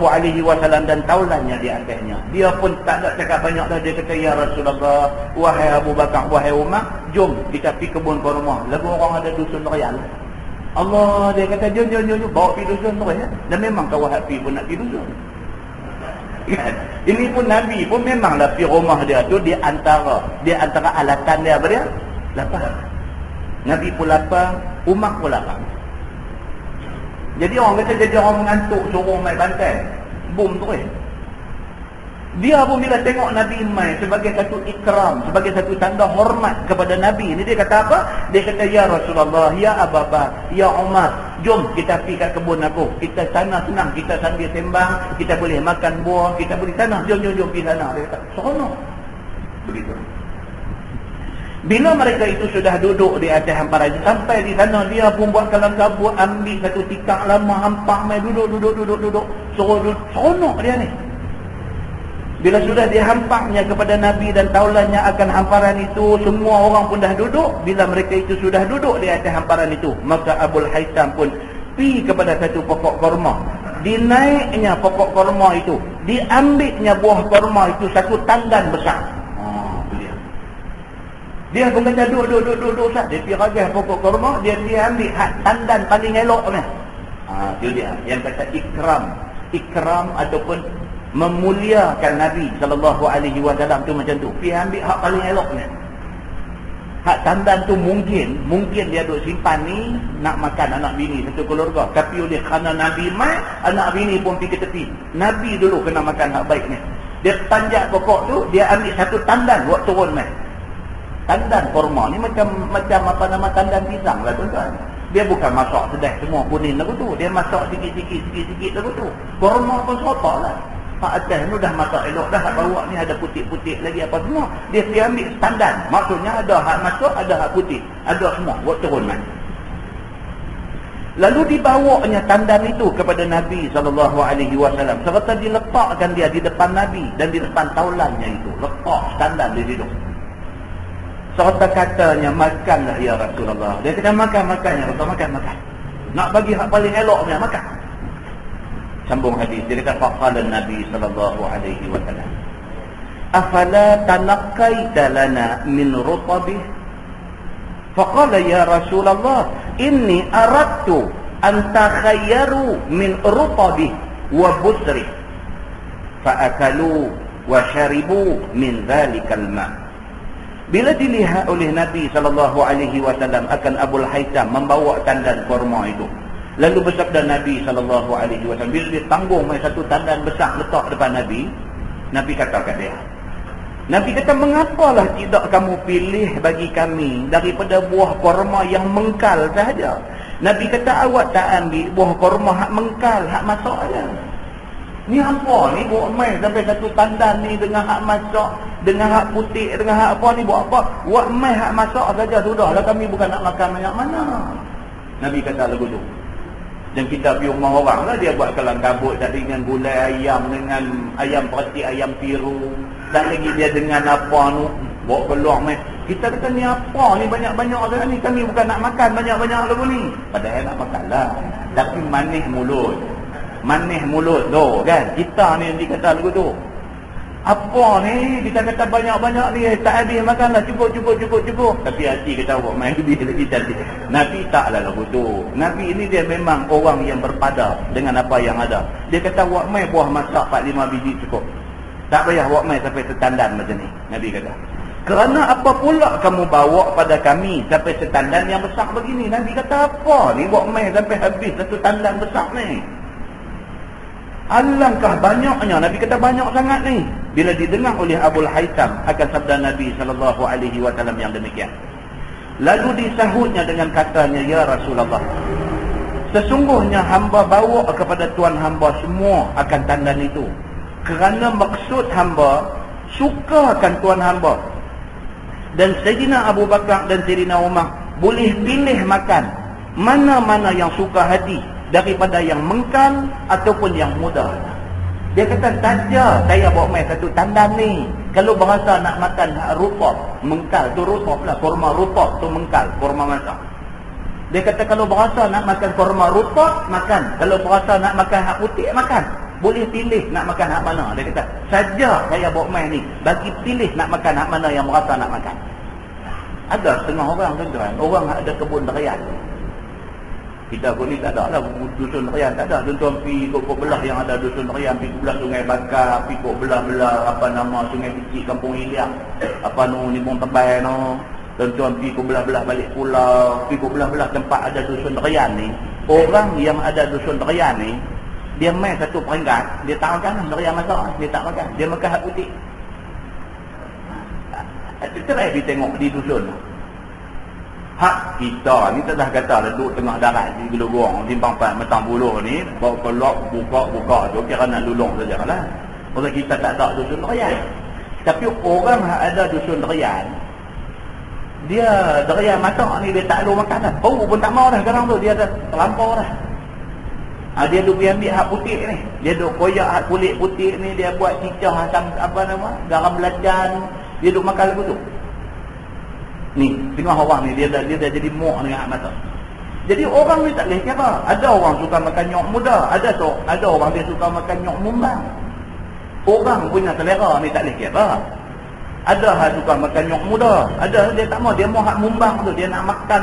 dan taulannya di atasnya. Dia pun tak ada cakap banyak dah. Dia kata, ya Rasulullah, wahai Abu Bakar, wahai Umar, jom kita pergi kebun kurma. Lagu orang ada dusun Riyal. Allah, dia kata, jom, bawa pergi dusun Riyal. Dan memang kawan Hafi pun nak pergi dusun. Ini pun Nabi pun memanglah pergi rumah dia tu di antara alatan dia apa dia? Lapar. Nabi pun lapar, Umar pun lapar. Jadi orang kata jadi orang mengantuk suruh main bantai. Boom tu Dia pun bila tengok Nabi main sebagai satu ikram, sebagai satu tanda hormat kepada Nabi. Ini dia kata apa? Dia kata, ya Rasulullah, ya Abu Bakar, ya Umar, jom kita pergi kat kebun aku. Kita sana senang, kita sambil sembang, kita boleh makan buah, kita boleh sana. Jom pergi sana. Dia kata, seronok. Begitu. Bila mereka itu sudah duduk di atas hamparan itu, sampai di sana dia pun buat kalang kabut, ambil satu tikar lama, hampak main duduk. Seronok dia ni. Bila sudah dihampaknya kepada Nabi dan taulannya akan hamparan itu, semua orang pun dah duduk. Bila mereka itu sudah duduk di atas hamparan itu, maka Abul Haytham pun pergi kepada satu pokok korma. Dinaiknya pokok korma itu, diambilnya buah korma itu satu tandan besar. Dia pun kata duduk sah. Dia pergi ragas pokok korma, dia ambil tandan paling elok ni. Itu dia yang kata ikram ataupun memuliakan Nabi SAW tu macam tu. Pergi ambil hak paling elok ni. Hak tandan tu mungkin dia duk simpan ni nak makan anak bini satu keluarga. Tapi oleh kerana Nabi mai, anak bini pun pergi ke tepi. Nabi dulu kena makan hak baik ni. Dia panjat pokok tu, dia ambil satu tandan buat turun mai. Tandan korma ni macam apa nama tandan pisang lah tuan-tuan. Dia bukan masak sedih semua kuning lagu tu. Dia masak sikit-sikit lagu tu. Korma pun sotok lah. Pak atas ni dah masak elok dah. Bawah ni ada putih-putih lagi apa semua. Dia pergi ambil tandan. Maksudnya ada hak masak, ada hak putih. Ada semua. Buat turun man. Lalu dibawanya tandan itu kepada Nabi SAW. Serta diletakkan dia di depan Nabi dan di depan taulannya itu. Letak tandan dia hidup. Serta katanya, makanlah ya Rasulullah. Dia kata makan ya Rasulullah, makan. Nak bagi hak paling eloknya, makan. Sambung hadis, dia kata faqala Nabi SAW, afala tanaqaita lana min rutabih? Faqala ya Rasulullah, inni aradtu an takhayyaru min rutabih wa busrih. Fa'akalu wa syaribu min dhalikal ma'. Bila dilihat oleh Nabi SAW akan Abul Haytham membawa tandan korma itu, lalu bersabda Nabi SAW, bila dia tanggung satu tandan besar letak depan Nabi, Nabi kata kat dia, Nabi kata, mengapalah tidak kamu pilih bagi kami daripada buah korma yang mengkal sahaja? Nabi kata, awak tak ambil buah korma hak mengkal, hak masak saja. Ni apa ni buat main sampai satu tandan ni dengan hak masak, dengan hak putih, dengan hak apa ni buat apa? Buat main hak masak saja sudahlah, kami bukan nak makan banyak mana. Nabi kata lagu tu. Dan kita pergi rumah orang lah, dia buat kalang kabut tadi dengan gulai ayam, dengan ayam pati, ayam piru. Dan lagi dia dengan apa nu, bawa peluang main. Kita kata ni apa ni banyak-banyak sangat ni, kami bukan nak makan banyak-banyak lagu ni. Padahal nak makan lah. Tapi manis mulut tu kan. Kita ni yang dikata lagu tu. Apa ni kita kata banyak-banyak ni tak habis makanlah, cukup. Tapi hati kita buat main lebih lagi cantik. Nabi taklah lagu tu. Nabi ini dia memang orang yang berpada dengan apa yang ada. Dia kata buat main buah masak 4-5 biji cukup. Tak payah buat main sampai setandan macam ni. Nabi kata, kerana apa pula kamu bawa pada kami sampai setandan yang besar begini? Nabi kata, apa ni buat main sampai habis satu tandan besar ni? Alangkah banyaknya. Nabi kata banyak sangat ni. Bila didengar oleh Abul Haytham akan sabda Nabi SAW yang demikian, lalu disahutnya dengan katanya, ya Rasulullah, sesungguhnya hamba bawa kepada Tuan hamba semua akan tandan itu, kerana maksud hamba sukakan Tuan hamba. Dan Sayyidina Abu Bakar dan Sayyidina Umar boleh pilih makan mana-mana yang suka hati, daripada yang mengkal ataupun yang muda. Dia kata, saja saya bawa main satu tandan ni, Kalau bahasa nak makan rutab, mengkal tu rutab lah. Kurma rutab tu mengkal, kurma masak. Dia kata kalau bahasa nak makan kurma rutab, makan. Kalau bahasa nak makan hak putih, makan. Boleh pilih nak makan hak mana. Dia kata, saja saya bawa main ni, bagi pilih nak makan hak mana yang berasa nak makan. Ada setengah orang tuan-tuan, orang ada kebun durian. Kita pun ni tak ada lah dusun durian, tak ada. Tuan-tuan pergi ikut belah yang ada dusun durian, pergi belah Sungai Bakar, pergi ikut belah-belah apa nama Sungai Kecil Kampung Iliang, apa nu Nimbung Tebal no. Tuan-tuan pergi ikut belah-belah balik pulau, pergi ikut belah-belah tempat ada dusun durian ni. Orang yang ada dusun durian ni, dia main satu peringkat, dia tak makan durian masak, dia tak makan, dia makan hak putih. Terai pergi tengok di dusun. Hak kita ni tak dah kata duduk tengah darat di gelorong timbang metang buluh ni, bawa kelok buka tu kira nak lulung sajalah. Pasal kita tak ada dusun durian. Tapi orang yang ada dusun durian, dia durian masak ni dia tak perlu makan dah. Oh pun tak mau dah sekarang tu, dia dah terlampau dah. Dia duk pergi ambil hak putih ni. Dia duk koyak hak kulit putih ni, dia buat cicah apa nama, garam belacan, dia duk makan lagu tu. Ni, tengah orang ni dia dah jadi muak dengan hak mata. Jadi orang ni tak boleh kira. Ada orang suka makan nyok muda, ada orang dia suka makan nyok mumbang. Orang punya selera ni tak boleh kira. Ada hak suka makan nyok muda, ada dia tak mau, dia mau hak mumbang tu, dia nak makan,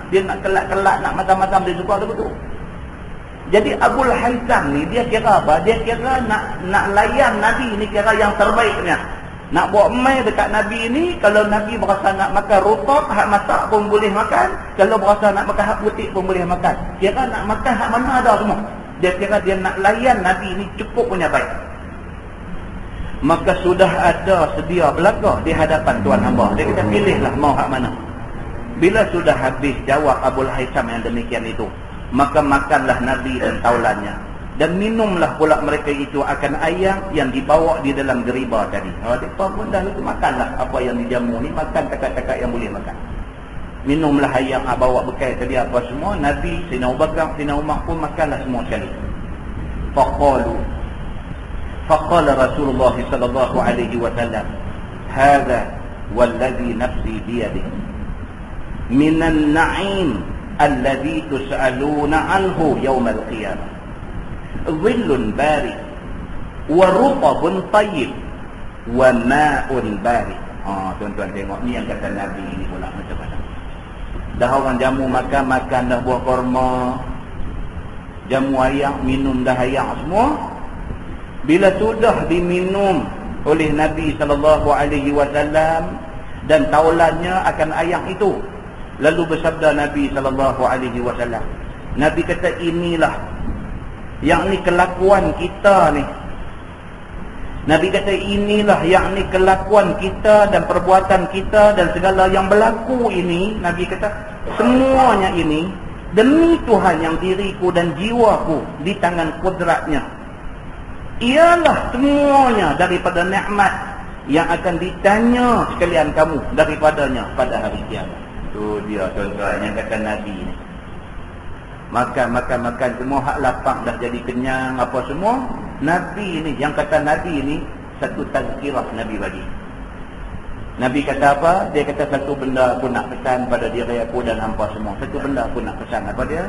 dia nak kelak-kelak, nak macam-macam, dia suka tu betul. Jadi Abul Haitham ni dia kira apa? Dia kira nak layan Nabi ni kira yang terbaiknya. Nak buat mai dekat Nabi ni, kalau Nabi berasa nak makan rutab, hak masak pun boleh makan. Kalau berasa nak makan hak putih pun boleh makan. Kira nak makan hak mana ada semua. Dia kira dia nak layan Nabi ni cukup punya baik. Maka sudah ada sedia belaka di hadapan Tuan hamba. Dia kata pilihlah mau hak mana. Bila sudah habis jawab Abul Haitham yang demikian itu, maka makanlah Nabi dan taulannya. Dan minumlah pula mereka itu akan ayam yang dibawa di dalam geriba tadi. Mereka pun dah itu makanlah apa yang dijamu ni. Makan takat-takat yang boleh makan. Minumlah ayam bawa bekal tadi apa semua. Nabi, Sayyidina Abu Bakar, Sayyidina Umar pun makanlah semua sekali. Faqala Rasulullah sallallahu alaihi wasallam, hadha walladhi nafsi biyadihi minan na'im alladhi tus'aluna anhu yawmal qiyamah. Dhillun barid wa rutabun tayyib wa ma'un barid. Tuan-tuan tengok ni yang kata Nabi ni pula macam mana. Dah orang jamu makan dah buah korma, jamu ayak, minum dah ayak semua. Bila sudah diminum oleh Nabi sallallahu alaihi wasallam dan taulannya akan ayak itu, lalu bersabda Nabi sallallahu alaihi wasallam, Nabi kata inilah yang ni kelakuan kita ni. Nabi kata inilah yang ni kelakuan kita dan perbuatan kita dan segala yang berlaku ini. Nabi kata semuanya ini demi Tuhan yang diriku dan jiwaku di tangan kudratnya. Ialah semuanya daripada nikmat yang akan ditanya sekalian kamu daripadanya pada hari kiamat. Itu dia tuan-tuan yang kata Nabi ni. Makan semua hak lapang dah jadi kenyang apa semua. Nabi ni yang kata Nabi ni satu tazkirah Nabi bagi. Nabi kata apa? Dia kata satu benda aku nak pesan pada diri aku dan hampa semua. Satu benda aku nak pesan apa dia?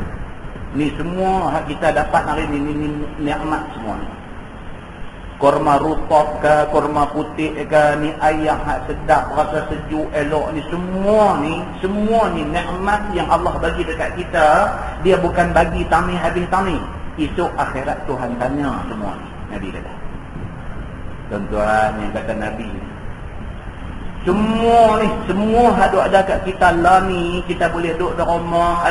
Ni semua hak kita dapat hari ni nikmat semua ni. Korma rutab ke, korma putih ke, ni ayam hak sedap, rasa sejuk, elok ni semua ni nikmat yang Allah bagi dekat kita. Dia bukan bagi tami habis tami. Esok akhirat Tuhan tanya semua ni. Nabi kata. Tuan-tuan yang kata Nabi ni. Semua ada kat kita lah ni. Kita boleh duduk di rumah,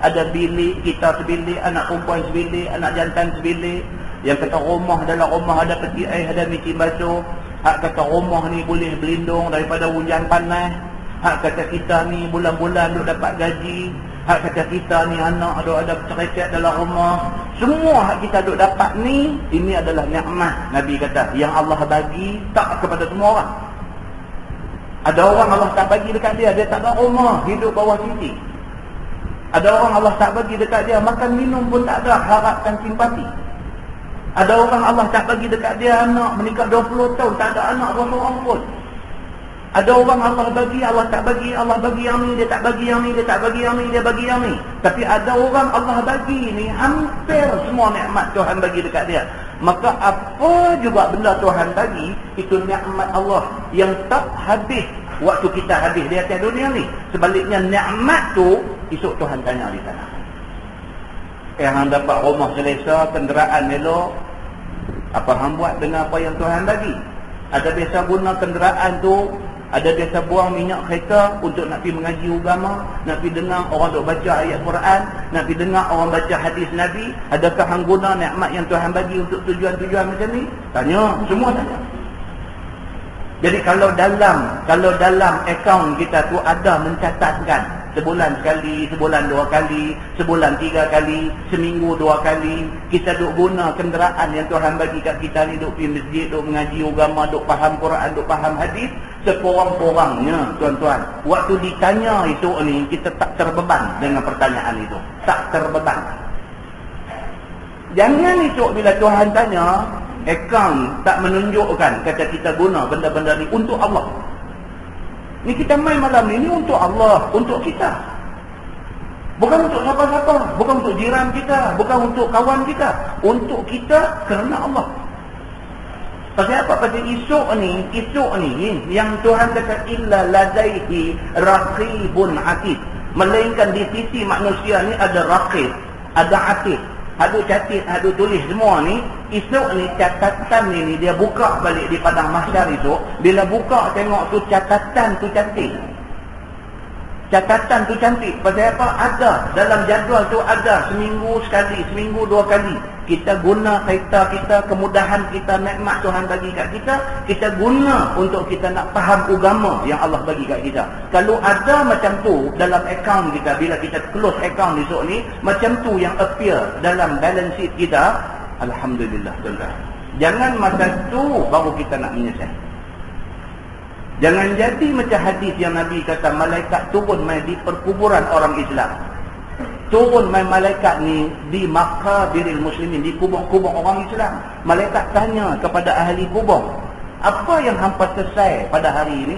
ada bilik, kita sebilik, anak perempuan sebilik, anak jantan sebilik. Yang kata rumah dalam rumah ada peti air, ada micin basuh. Hak kata rumah ni boleh berlindung daripada hujan panas. Hak kata kita ni bulan-bulan duk dapat gaji. Hak kata kita ni anak ada cerecet dalam rumah. Semua hak kita duk dapat ni, ini adalah nikmat. Nabi kata yang Allah bagi tak kepada semua orang. Ada orang Allah tak bagi dekat dia tak ada rumah, hidup bawah titi. Ada orang Allah tak bagi dekat dia makan minum pun tak ada, harapkan simpati. Ada orang Allah tak bagi dekat dia anak, menikah 20 tahun tak ada anak seorang pun. Ada orang Allah bagi, Allah tak bagi, Allah bagi yang ni, dia tak bagi yang ni, dia tak bagi yang ni, dia bagi yang ni. Tapi ada orang Allah bagi ni hampir semua nikmat Tuhan bagi dekat dia. Maka apa juga benda Tuhan bagi, itu nikmat Allah yang tak habis waktu kita habis di atas dunia ni. Sebaliknya nikmat tu esok Tuhan tanya di sana. Hang dapat rumah selesa, kenderaan elok, apa hang buat dengan apa yang Tuhan bagi? Ada biasa guna kenderaan tu, ada biasa buang minyak kereta untuk nak pergi mengaji agama, nak pergi dengar orang duk baca ayat Quran, nak pergi dengar orang baca hadis Nabi. Adakah hang guna nikmat yang Tuhan bagi untuk tujuan-tujuan macam ni? Tanya, semua tanya. Jadi kalau dalam akaun kita tu ada mencatatkan sebulan sekali, sebulan 2 kali, sebulan 3 kali, seminggu 2 kali, kita duk guna kenderaan yang Tuhan bagi kat kita ni, duk pergi masjid, duk mengaji agama, duk faham Quran, duk faham hadis, sekurang-kurangnya tuan-tuan, waktu ditanya itu ni, kita tak terbeban dengan pertanyaan itu. Tak terbeban. Jangan esok bila Tuhan tanya, akaun tak menunjukkan kata kita guna benda-benda ni untuk Allah. Ni kita main malam ni untuk Allah, untuk kita. Bukan untuk siapa-siapa, bukan untuk jiran kita, bukan untuk kawan kita, untuk kita kerana Allah. Pasal apa? Pasal esok ni yang Tuhan kata illa ladaihi raqibun atid. Melainkan di sisi manusia ni ada raqib, ada atid. Haduk catat, haduk tulis semua ni. Esok ni catatan ni dia buka balik di padang mahsyar esok. Bila buka tengok tu catatan tu cantik. Catatan tu cantik. Pasal apa? Ada dalam jadual tu, ada seminggu sekali, seminggu 2 kali. Kita guna kereta kita, kemudahan kita, nikmat Tuhan bagi kat kita, kita guna untuk kita nak faham agama yang Allah bagi kat kita. Kalau ada macam tu dalam akaun kita, bila kita close akaun esok ni, macam tu yang appear dalam balance sheet kita, alhamdulillah tuan-tuan. Jangan masa tu baru kita nak menyesal. Jangan jadi macam hadis yang Nabi kata, malaikat turun mai di perkuburan orang Islam. Turun mai malaikat ni di maqabiril muslimin, di kubur-kubur orang Islam. Malaikat tanya kepada ahli kubur, apa yang hampa selesai pada hari ini?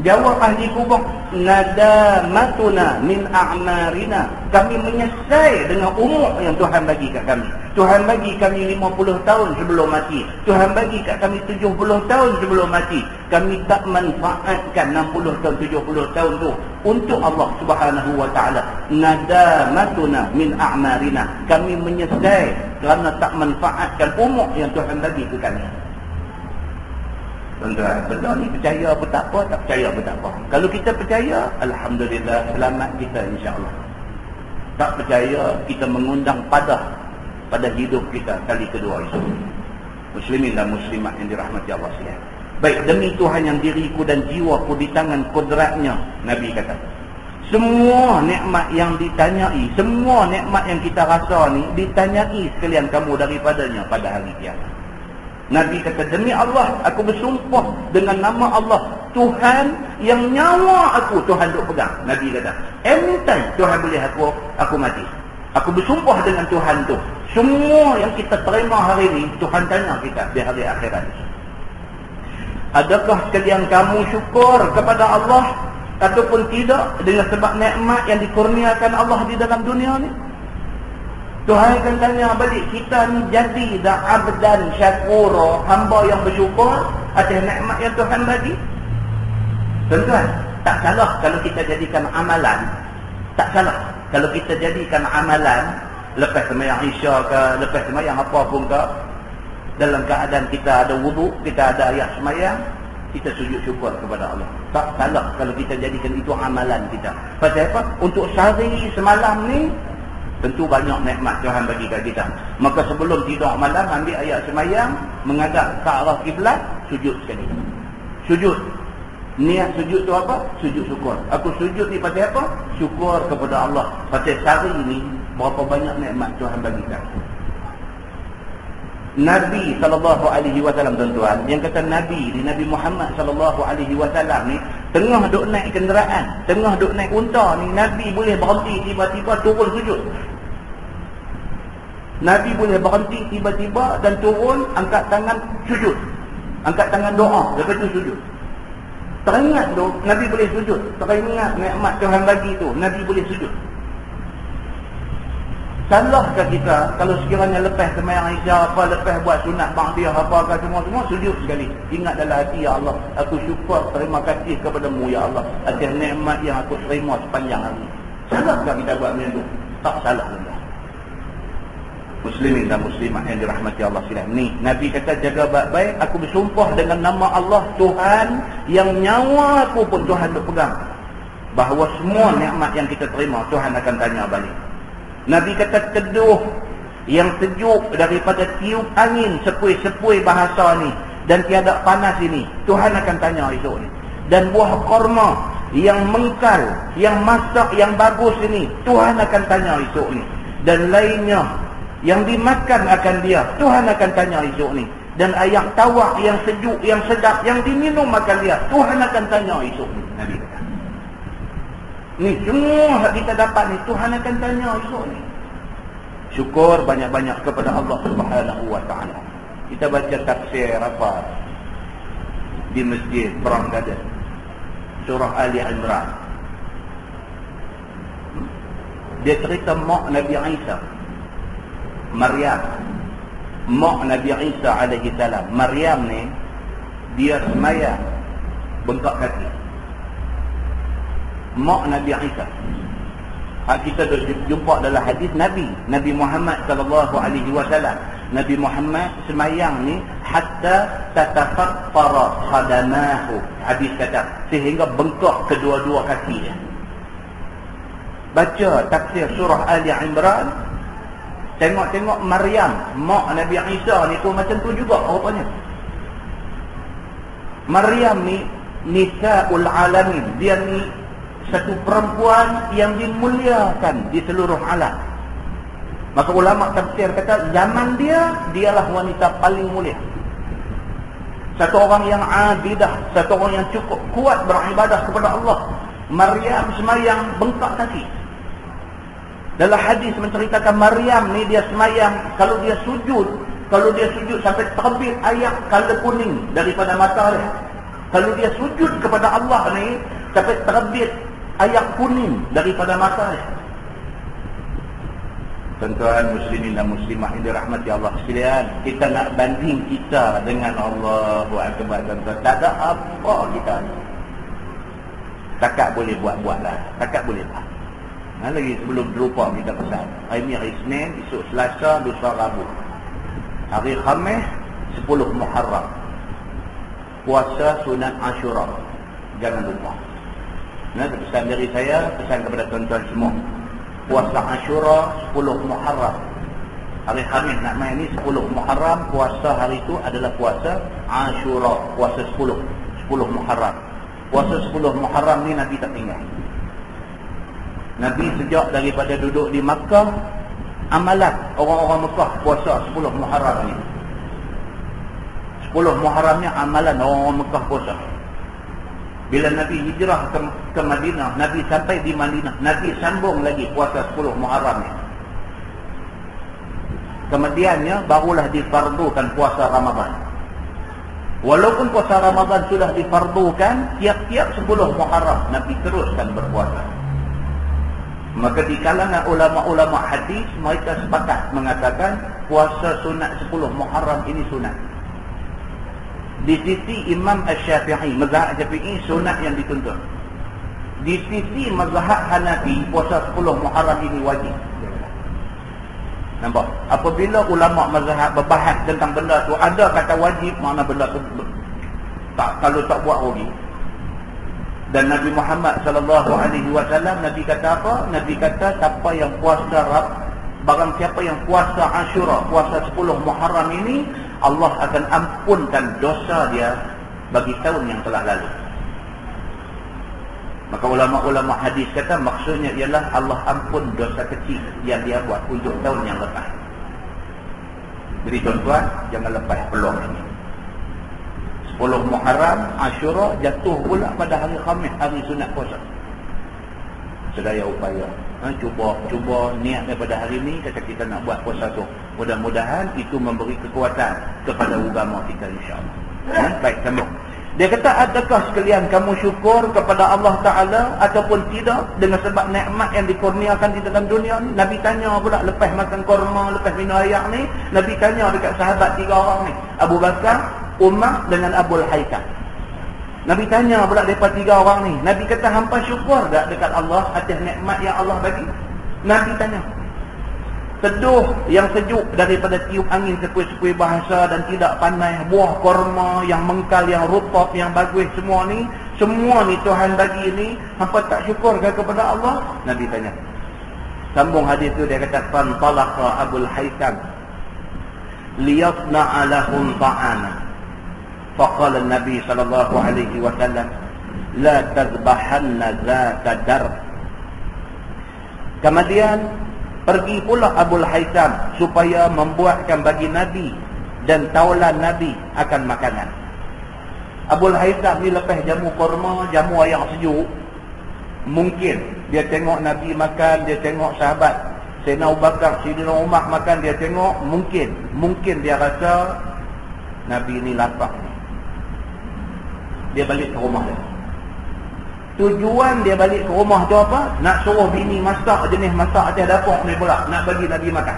Jawab ahli kubur, nadamatuna min a'marina. Kami menyesal dengan umur yang Tuhan bagi kat kami. Tuhan bagi kami 50 tahun sebelum mati. Tuhan bagi kat kami 70 tahun sebelum mati. Kami tak manfaatkan 60 tahun, 70 tahun tu untuk Allah Subhanahu wa taala. Nadamatuna min a'marina. Kami menyesal kerana tak manfaatkan umur yang Tuhan bagi ke kami. Tuan-tuan, benda ni percaya pun tak apa, tak percaya pun tak apa. Kalau kita percaya, alhamdulillah, selamat kita insya-Allah. Tak percaya, kita mengundang pada hidup kita kali kedua itu. Muslimin dan muslimat yang dirahmati Allah sekalian. Baik, demi Tuhan yang diriku dan jiwaku di tangan kodratnya, Nabi kata. Semua nikmat yang ditanyai, semua nikmat yang kita rasa ni, ditanyai sekalian kamu daripadanya pada hari kiamat. Nabi kata, demi Allah, aku bersumpah dengan nama Allah, Tuhan yang nyawa aku Tuhan duk pegang. Nabi kata, anytime Tuhan boleh aku mati. Aku bersumpah dengan Tuhan tu. Semua yang kita terima hari ni, Tuhan tanya kita di hari akhirat. Adakah sekalian kamu syukur kepada Allah ataupun tidak dengan sebab nikmat yang dikurniakan Allah di dalam dunia ni? Tuhan akan tanya balik, kita ni jadi dah abdan syakura, hamba yang bersyukur atas nikmat yang Tuhan bagi. Tuan-tuan, tak salah kalau kita jadikan amalan. Tak salah kalau kita jadikan amalan lepas sembahyang Isya ke, lepas sembahyang apa pun ke, dalam keadaan kita ada wudu, kita ada ayat sembahyang, kita sujud syukur kepada Allah. Tak salah kalau kita jadikan itu amalan kita. Pasal apa? Untuk sehari semalam ni tentu banyak nikmat Tuhan bagi kat kita. Maka sebelum tidur malam, ambil ayat sembahyang, menghadap ke arah kiblat, sujud sekali. Sujud. Niat sujud tu apa? Sujud syukur. Aku sujud ni pasal apa? Syukur kepada Allah. Pasal sehari ni berapa banyak nikmat Tuhan bagi kat kita. Nabi SAW, tuan-tuan, yang kata Nabi ni, Nabi Muhammad SAW ni, tengah duk naik kenderaan, tengah duk naik unta ni, Nabi boleh berhenti tiba-tiba turun sujud. Nabi boleh berhenti tiba-tiba dan turun, angkat tangan, sujud. Angkat tangan doa, lepas tu sujud. Teringat tu, Nabi boleh sujud. Teringat nikmat Tuhan bagi tu, Nabi boleh sujud. Salahkah kita kalau sekiranya lepas sembahyang Isya apa, lepas buat sunat ba'diyah apa semua sujud sekali. Ingat dalam hati, ya Allah, aku syukur, terima kasih kepada-Mu ya Allah atas nikmat yang aku terima sepanjang hari. Salahkah kita buat macam tu? Tak salah benda. Muslimin dan muslimat yang dirahmati Allah sekalian. Ni Nabi kata, jaga baik-baik, aku bersumpah dengan nama Allah Tuhan yang nyawa aku pun Tuhan berpegang, bahawa semua nikmat yang kita terima Tuhan akan tanya balik. Nabi kata, teduh yang sejuk daripada tiup angin sepui-sepui bahasa ni dan tiada panas ini, Tuhan akan tanya esok ni. Dan buah korma yang mengkal, yang masak, yang bagus ini, Tuhan akan tanya esok ni. Dan lainnya yang dimakan akan dia, Tuhan akan tanya esok ni. Dan air tawar yang sejuk, yang sedap, yang diminum akan dia, Tuhan akan tanya esok ni. Nabi kata, ni semua kita dapat ni Tuhan akan tanya esok ni. Syukur banyak-banyak kepada Allah Subhanahu wa ta'ala. Kita baca tafsir apa di masjid Perang Garden, surah Ali Imran. Dia cerita mak Nabi Isa, Maryam. Mak Nabi Isa alaihi salam, Maryam ni dia semaya bengkak kaki. Mak Nabi Isa. Kita jumpa dalam hadis Nabi Muhammad sallallahu alaihi wasallam. Nabi Muhammad semayang ni hatta tatafaqqara khadamahu. Hadis kata sehingga bengkak kedua-dua kaki dia. Baca tafsir surah Ali Imran, tengok-tengok Maryam, mak Nabi Isa ni pun macam tu juga rupanya. Maryam ni nisaul alamin, dia ni satu perempuan yang dimuliakan di seluruh alam. Maka ulama tafsir kata zaman dia, dialah wanita paling mulia. Satu orang yang abidah, satu orang yang cukup kuat beribadah kepada Allah. Maryam semayang bengkak kaki. Dalam hadis menceritakan Maryam ni dia semayang, kalau dia sujud sampai terbit air kala kuning daripada mata dia. Kalau dia sujud kepada Allah ni sampai terbit air kuning daripada mata dia. Tuan-tuan muslimin dan muslimah yang dirahmati Allah sekalian, kita nak banding kita dengan Allah Akbar, tuan-tuan. Tak ada apa kita. Takat boleh buat-buatlah. Takat boleh buat. Lagi sebelum terlupa kita pesan. Hari ni hari Isnin, esok Selasa, lusa Rabu. Hari Khamis 10 Muharram. Puasa sunat Ashura. Jangan lupa. Nah, pesan dari saya, pesan kepada tuan-tuan semua. Puasa Ashura 10 Muharram. Hari Khamis nak main ni 10 Muharram, puasa hari itu adalah puasa Ashura, puasa 10 Muharram. Puasa 10 Muharram ni Nabi tak tinggal. Nabi sejak daripada duduk di Makkah, amalan orang-orang Mekah puasa 10 Muharram ni. 10 Muharram ni amalan orang-orang Mekah puasa. Bila Nabi hijrah ke Madinah, Nabi sampai di Madinah, Nabi sambung lagi puasa 10 Muharram ni. Kemudiannya barulah difardukan puasa Ramadan. Walaupun puasa Ramadan sudah difardukan, tiap-tiap 10 Muharram Nabi teruskan berpuasa. Maka di kalangan ulama-ulama hadis, mereka sepakat mengatakan puasa sunat 10 Muharram ini sunat. Di sisi Imam Asy-Syafi'i, mazhab Syafi'i, sunat yang dituntut. Di sisi mazhab Hanafi, puasa 10 Muharram ini wajib. Nampak? Apabila ulama mazhab berbahas tentang benda tu, ada kata wajib, mana benda tu tak, kalau tak buat rugi. Dan Nabi Muhammad sallallahu alaihi wasallam, Nabi kata apa? Nabi kata siapa yang puasa barang siapa yang puasa Ashura, puasa 10 Muharram ini, Allah akan ampunkan dosa dia bagi tahun yang telah lalu. Maka ulama-ulama hadis kata maksudnya ialah Allah ampun dosa kecil yang dia buat untuk tahun yang lepas. Jadi tuan-tuan, jangan lepas peluang ini. 10 Muharram, Ashura jatuh pula pada hari Khamis, hari sunat puasa. Sedaya upaya. Cuba niat daripada hari ni, kata kita nak buat puasa tu. Mudah-mudahan itu memberi kekuatan kepada agama kita, insya-Allah. Baik, sambung. Dia kata, adakah sekalian kamu syukur kepada Allah Ta'ala ataupun tidak dengan sebab nikmat yang dikurniakan di dalam dunia ni? Nabi tanya pula lepas makan korma, lepas minum air ni, Nabi tanya dekat sahabat 3 orang ni, Abu Bakar, Umar dengan Abul Haytham. Nabi tanya pula depa 3 orang ni, Nabi kata, hampa syukur tak dekat Allah atas nikmat yang Allah bagi? Nabi tanya. Teduh yang sejuk daripada tiup angin sepoi-sepoi bahasa dan tidak panas, buah korma yang mengkal, yang rutub, yang bagus, semua ni Tuhan bagi ni, hampa tak syukur ke kepada Allah? Nabi tanya. Sambung hadis tu, dia kata, fantalaqa Abul Haytham liyasna'a lahum ta'ana faqala Nabi sallallahu alaihi wasallam la tazbahanna zata dar. Kemudian pergi pula Abul Haytham supaya membuatkan bagi Nabi dan taulan Nabi akan makanan. Abul Haytham ni lepas jamu korma, jamu air sejuk, mungkin dia tengok Nabi makan, dia tengok sahabat Sayyidina Abu Bakar, Sayyidina Umar makan, dia tengok, mungkin dia rasa Nabi ni lapar. Dia balik ke rumah dia. Tujuan dia balik ke rumah tu apa? Nak suruh bini masak jenis masak atas dapur ni pula, nak bagi Nabi makan.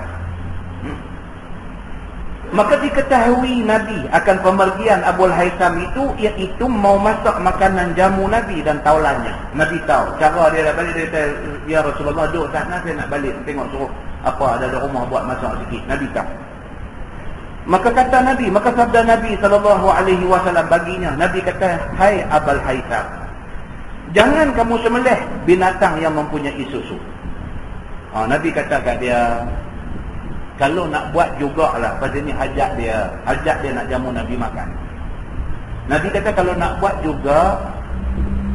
Maka diketahui Nabi akan pemergian Abul Haytham itu, iaitu mau masak makanan jamu Nabi dan taulannya. Nabi tahu cara dia dah balik. Dia kata, ya Rasulullah, duduk sana, saya nak balik tengok suruh apa ada di rumah buat masak sikit. Nabi tahu. Maka kata Nabi, maka sabda Nabi SAW baginya, Nabi kata, hai Abul Haytham, jangan kamu sembelih binatang yang mempunyai susu. Nabi kata kat dia, kalau nak buat jugalah, pasal ni hajat dia nak jamu Nabi makan. Nabi kata kalau nak buat juga,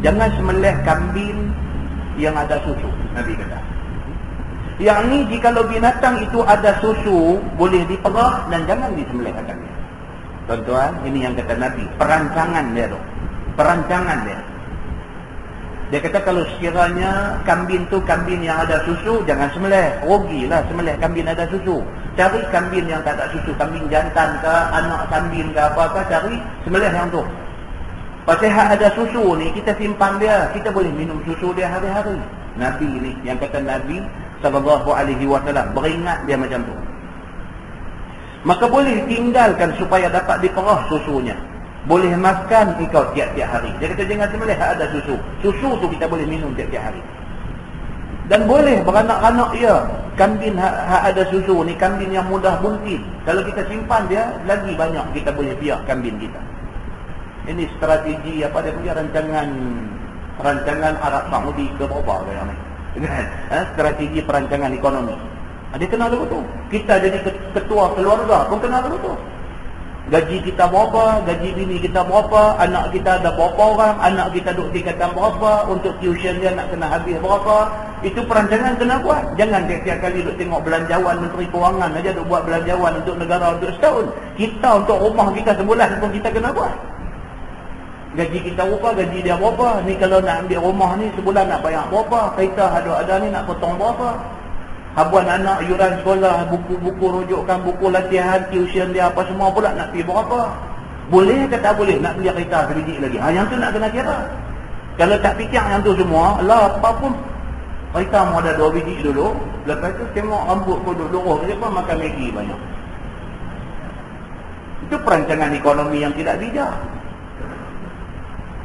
jangan sembelih kambing yang ada susu. Nabi kata, yang ni jikalau binatang itu ada susu, boleh diperah dan jangan disembelih akan dia. Tuan-tuan, ini yang kata Nabi, perancangan dia tu. Perancangan dia. Dia kata kalau sekiranya kambing tu kambing yang ada susu, jangan sembelih. Rugilah sembelih kambing ada susu. Cari kambing yang tak ada susu, kambing jantan ke, anak kambing ke apa-apa, cari sembelih yang tu. Pasal hak ada susu ni, kita simpan dia, kita boleh minum susu dia hari-hari. Nabi ni, yang kata Nabi SAW, beringat dia macam tu. Maka boleh tinggalkan supaya dapat diperah susunya. Boleh makan engkau tiap-tiap hari. Dia kata jangan sembelih ada susu. Susu tu kita boleh minum tiap-tiap hari. Dan boleh beranak-anak ya. Kambing ada susu ni, kambing yang mudah bunting. Kalau kita simpan dia, lagi banyak kita boleh biar kambing kita. Ini strategi apa dia punya rancangan Arab Saudi ke berapa dia ni. Strategi perancangan ekonomi. Dia kenal dulu tu. Kita jadi ketua keluarga pun kenal dulu tu. Gaji kita berapa, gaji bini kita berapa, anak kita ada berapa orang, anak kita duduk tingkatan berapa, untuk tuition dia nak kena habis berapa. Itu perancangan kena buat. Jangan tiap-tiap kali duduk tengok belanjawan Menteri Kewangan aja duduk buat belanjawan untuk negara untuk setahun. Kita untuk rumah kita sebulan pun kita kena buat. Gaji kita berapa, gaji dia berapa. Ni kalau nak ambil rumah ni sebulan nak bayar berapa, kereta ada ni nak potong berapa. Habuan anak, yuran sekolah, buku-buku rujukan, buku latihan, tuition dia apa semua pula nak pergi berapa. Boleh ke tak boleh nak beli kereta sebiji lagi? Yang tu nak kena kira. Kalau tak fikir yang tu semua, lah apa pun kereta mau ada 2 biji dulu. Lepas tu tengok rambut pun duduk siapa makan Maggi banyak. Itu perancangan ekonomi yang tidak bijak.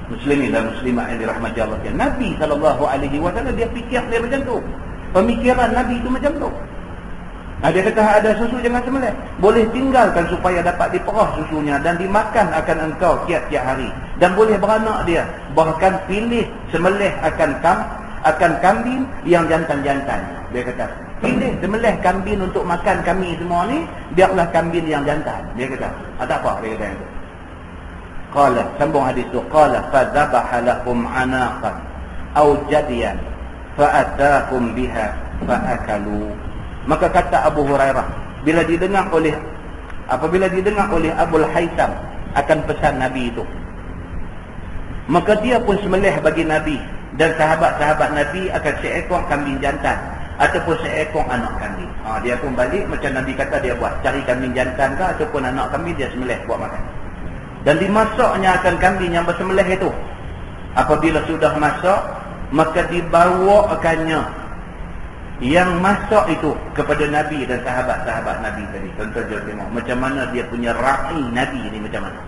Muslimin dan muslimat yang dirahmati Allah. Nabi SAW dia fikir dia macam tu. Pemikiran Nabi itu macam tu. Dia kata ada susu jangan sembelih. Boleh tinggalkan supaya dapat diperah susunya dan dimakan akan engkau tiap-tiap hari. Dan boleh beranak dia. Bahkan pilih sembelih akan kambing yang jantan-jantan. Dia kata, pilih sembelih kambing untuk makan kami semua ni, biarlah kambing yang jantan. Dia kata, tak apa, dia kata itu. Qala, sambung hadis tu, qala fadzabaha lakum anaqan aw jadiyan fa'atakum biha fa'akalu. Maka kata Abu Hurairah, apabila didengar oleh Abul Haytham akan pesan Nabi itu, maka dia pun sembelih bagi Nabi dan sahabat-sahabat Nabi akan seekor kambing jantan. ataupun seekor anak kambing. Dia pun balik macam Nabi kata dia buat, cari kambing jantan ke ataupun anak kambing dia sembelih buat makan. Dan dimasaknya akan kambing yang bersembelih itu. Apabila sudah masak, maka dibawakannya yang masak itu kepada Nabi dan sahabat-sahabat Nabi tadi. Tuan-tuan jom tengok macam mana dia punya ra'i Nabi ni macam mana.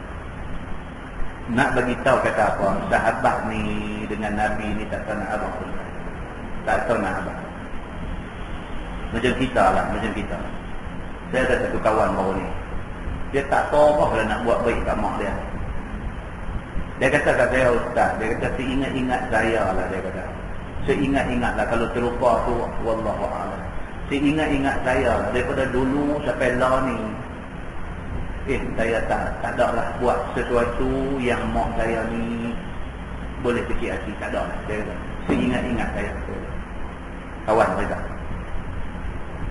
Nak bagi tahu kata apa, sahabat ni dengan Nabi ni tak tahu nak abang pun. Tak tahu nak abang. Macam kita lah, macam kita. Saya ada satu kawan baru ni. Dia tak tahu apa nak buat baik kat mak dia. Dia kata kat saya, ustaz, dia kata seingat-ingat saya lah, dia kata. Seingat-ingat lah, kalau terlupa tu, wallahu'alam. Seingat-ingat saya lah, daripada dulu sampai lah ni. Saya tak ada lah buat sesuatu yang mak saya ni boleh kecil hati, tak ada lah. Dia kata, seingat-ingat saya. Kawan saya.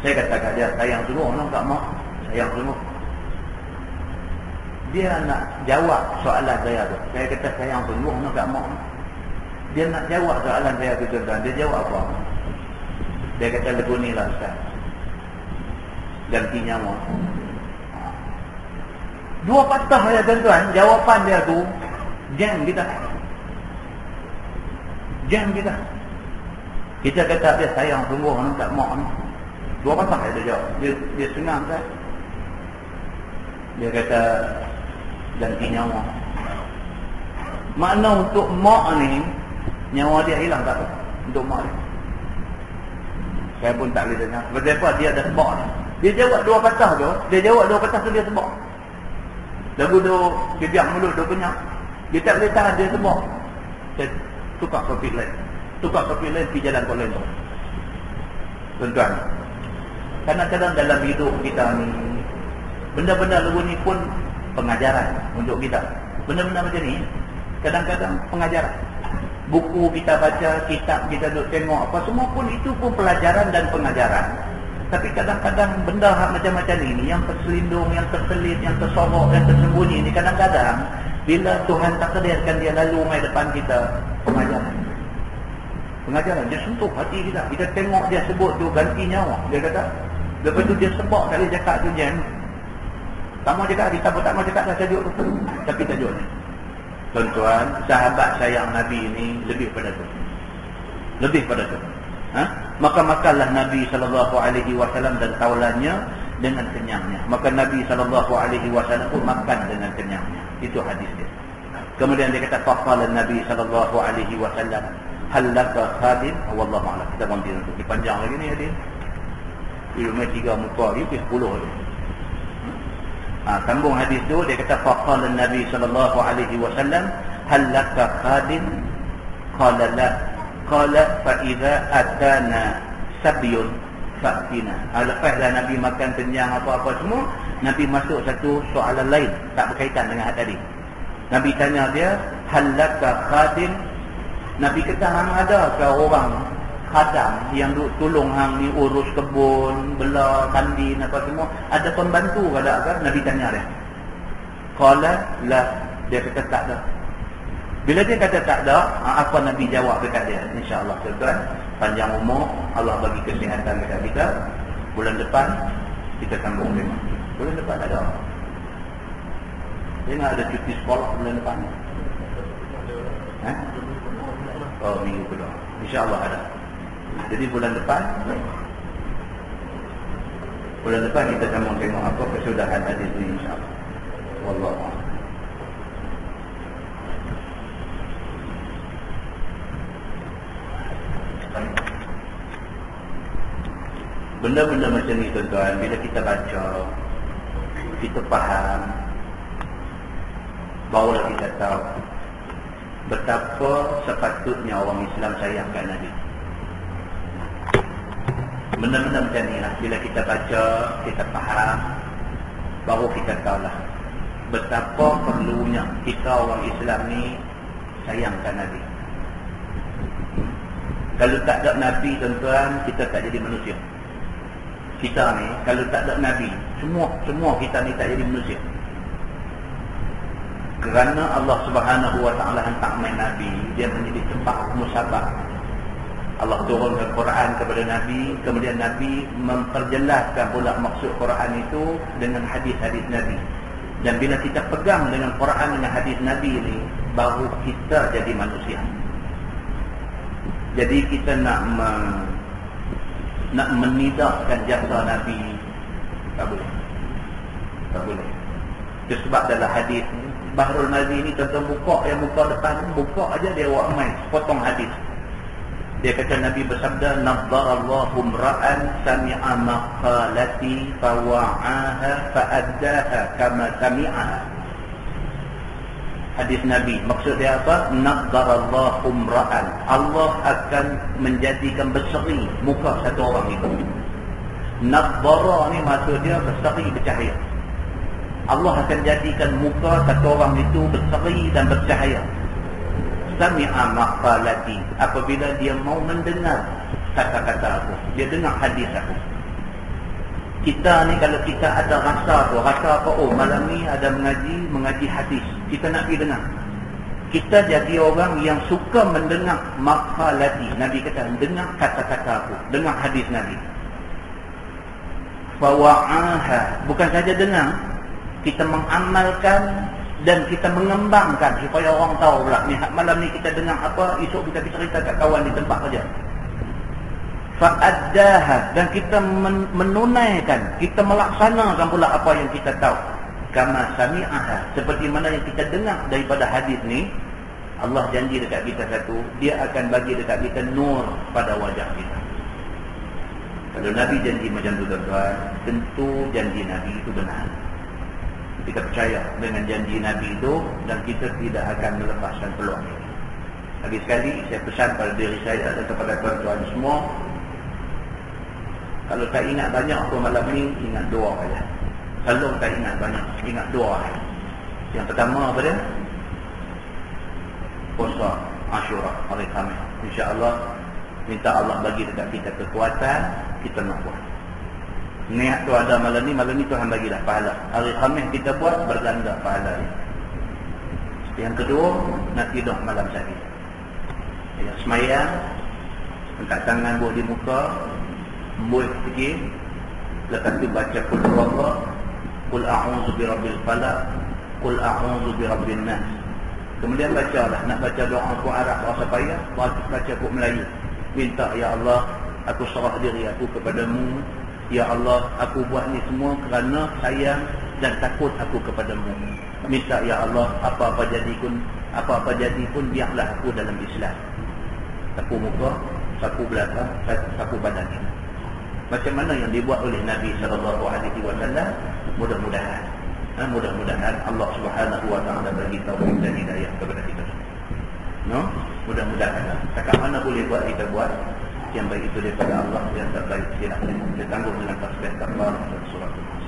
Saya kata kat dia, sayang sungguh no, kat mak. Sayang sungguh. Dia nak jawab soalan saya tu. Saya kata sayang sungguh no, kat mak. Dia nak jawab soalan saya tu tuan-tuan. Dia jawab apa? Dia kata lagu ni lah ustaz. Ganti nyawa. Dua patah ya tuan-tuan. Jawapan dia tu jam kita. Jam kita. Kita kata dia sayang sungguh no, kat mak ni. Dua patah dia jawab. Dia senang kan? Dia kata ganti nyawa. Makna untuk mak ni, nyawa dia hilang tak? Untuk mak dia. Saya pun tak boleh dengar. Sebab apa? Dia ada sebab ni. Dia jawab dua patah tu. Dia jawab dua patah tu dia sebab. Lagu tu, dia biar mulut dia penyak. Dia tak boleh tahan dia sebab. Saya tukar topik lain. Tukar topik lain, pergi jalan kot lain tu. Tuan-tuan. Kadang-kadang dalam hidup kita ni, benda-benda lagu ni pun pengajaran untuk kita. Benda-benda macam ni, kadang-kadang pengajaran. Buku kita baca, kitab kita duk tengok apa, semua pun itu pun pelajaran dan pengajaran. Tapi kadang-kadang benda macam-macam ini, yang terselindung, yang terselit, yang tersorok, yang tersembunyi ni, kadang-kadang bila Tuhan takdirkan dia lalu mai depan kita, pengajaran. Pengajaran, dia sentuh hati kita. Kita tengok dia sebut tu ganti nyawa. Dia kata, lepas tu dia sebab kali cakap tu jam. Tak mau cakap, dia tak mau cakap dah tajuk tu. Tapi tajuk ni. Tuan-tuan, sahabat sayang Nabi ini lebih pada tu. Lebih pada tu. Maka makanlah Nabi SAW dan kawalannya dengan kenyangnya. Maka Nabi SAW pun makan dengan kenyangnya. Itu hadis dia. Kemudian dia kata, faqala Nabi SAW, hal laka khadim? Wallahu a'lam. Kita berhenti nanti. Dipanjang lagi ni hadis. Ilmu 3 muka lagi, 10 lagi. Sambung hadis tu, dia kata, faqala Nabi SAW, hal laka khadim? Qala la. Qala fa'idha atana sabyun fa'tina. Lepaslah Nabi makan kenyang apa-apa semua, Nabi masuk satu soalan lain, tak berkaitan dengan tadi. Nabi tanya dia, halaka khadim? Nabi kata, hang ada ke orang khadam yang tolong hang ni urus kebun, bela, kambing apa semua? Ada pembantu ke tak ke? Nabi tanya dia. Qala la. Dia kata tak ada. Bila dia kata tak ada, apa Nabi jawab dekat dia? InsyaAllah tuan-tuan, panjang umur, Allah bagi kesihatan dekat kita. Bulan depan kita sambung tema. Bulan depan ada. Dia nak ada cuti sekolah bulan depan. Oh, minggu kedua. InsyaAllah ada. Jadi bulan depan kita sambung tengok apa kesudahan hadis ini, insyaAllah. Wallahu. Benda-benda macam ni tuan-tuan, bila kita baca, kita faham, barulah kita tahu betapa sepatutnya orang Islam sayang kat Nabi. Benda-benda macam ni lah, bila kita baca, kita faham, baru kita tahulah betapa perlunya kita orang Islam ni sayang kat Nabi. Kalau tak ada Nabi tuan-tuan, kita tak jadi manusia. Kita ni, kalau tak ada Nabi, semua kita ni tak jadi manusia. Kerana Allah Subhanahu Wa Taala hantar main Nabi, dia menjadi tempat musabah. Allah turunkan Quran kepada Nabi, kemudian Nabi memperjelaskan pula maksud Quran itu dengan hadis-hadis Nabi. Dan bila kita pegang dengan Quran dengan hadis Nabi ini, baru kita jadi manusia. Jadi kita nak menidakkan jasa Nabi, tak boleh. Tak boleh. Itu sebab dalam hadis Bahrul Mazi ni tuan-tuan buka yang muka depan, buka aja dia buat main potong hadis. Dia kata Nabi bersabda, "Naddarallahu imra'an sami'a maqalati fawa'aha fa'addaha kama sami'aha." Hadis Nabi, maksud dia apa? Naddarallahu imra'an, Allah akan menjadikan berseri muka satu orang itu. Naddara ni maksud dia berseri, bercahaya. Allah akan jadikan muka satu orang itu berseri dan bercahaya. Sami'a maqalati, apabila dia mau mendengar kata-kata aku, dia dengar hadis aku. Kita ni kalau kita ada rasa apa, oh malam ni ada mengaji hadis, kita nak pergi dengar. Kita jadi orang yang suka mendengar maqalati. Nabi kata, dengar kata-kata aku, dengar hadis Nabi. Fawa'aha, bukan saja dengar, kita mengamalkan dan kita mengembangkan supaya orang tahu pula ni malam ni kita dengar apa, esok kita cerita kat kawan di tempat kerja. Fa'addaha, dan kita menunaikan, kita melaksanakan pula apa yang kita tahu. Kama sami'aha, seperti mana yang kita dengar daripada hadis ni. Allah janji dekat kita satu, dia akan bagi dekat kita nur pada wajah kita. Kalau Nabi janji macam tu tuan-tuan, tentu janji Nabi itu benar. Kita percaya dengan janji Nabi itu dan kita tidak akan melepaskan peluang ini. Lagi sekali saya pesan pada diri saya dan kepada tuan-tuan semua, kalau tak ingat banyak apa malam ni, ingat dua saja. Kalau tak ingat banyak, ingat dua. Yang pertama apa dia? Puasa Ashura, hari Khamis. InsyaAllah minta Allah bagi dekat kita kekuatan, kita nak buat. Niat tu ada malam ni Tuhan bagilah pahala. Hari Khamis kita buat, berganda pahala ni. Yang kedua, nak tidur malam tadi. Ya, semayang, angkat tangan buat di muka, buat fikir, lepas tu baca Qul huwallah, Qul a'udzu birabbil falaq, Qul a'udzu birabbin nas. Kemudian bacalah, nak baca doa ku Arab rasa payah, baca ku Melayu. Minta, ya Allah, aku serah diri aku kepadamu. Ya Allah, aku buat ni semua kerana sayang dan takut aku kepadamu. Minta, ya Allah, apa-apa jadi pun biarlah aku dalam Islam. Sapu muka, sapu belakang, sapu badan ini. Macam mana yang dibuat oleh Nabi SAW, mudah-mudahan Allah Subhanahu Wa Taala bagi taufik dan hidayah kepada kita. No? Mudah-mudahan. Cakap mana boleh buat, kita buat. Yang baik itu daripada Allah, yang tak baik silapkan. Kita tangguh dengan tasbih takbir dan surah Al-Nas.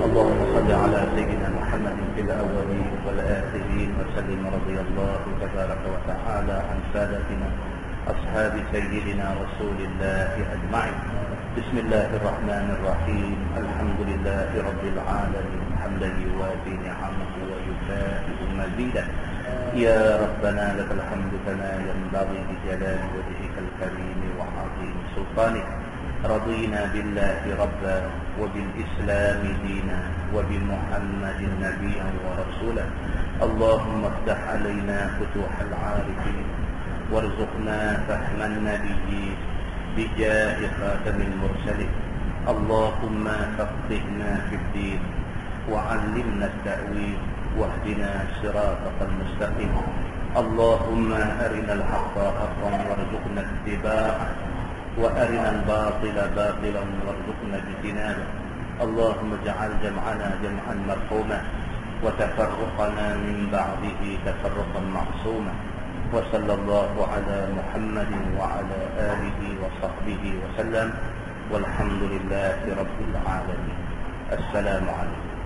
اللهم صل على سيدنا محمد في الأولين والآخرين وسلم رضي الله تبارك وتعالى عن سادتنا أصحاب سيدنا رسول الله أجمعين. بسم الله الرحمن الرحيم. الحمد لله رب العالمين حمدا يوافي نعمه ويكافئ مزيدا. يا ربنا لك الحمد كما ينبغي بجلال وجهك الكريم وعظيم سلطانك. رضينا بالله ربا وبالإسلام دينا وبمحمد نبيا ورسولا. اللهم افتح علينا فتوح العارفين وارزقنا فهم النبيين بجاه خاتم المرسلين. اللهم فقهنا في الدين وعلمنا التأويل واهدنا صراطك المستقيم. اللهم أرنا الحق حقا وارزقنا اتباعه وأرنا الباطل باطلا وارزقنا اجتنابه. اللهم اجعل جمعنا جمعا مرحوما وتفرقنا من بعده تفرقا معصوما. وصلى الله على محمد وعلى آله وصحبه وسلم والحمد لله رب العالمين. السلام عليكم.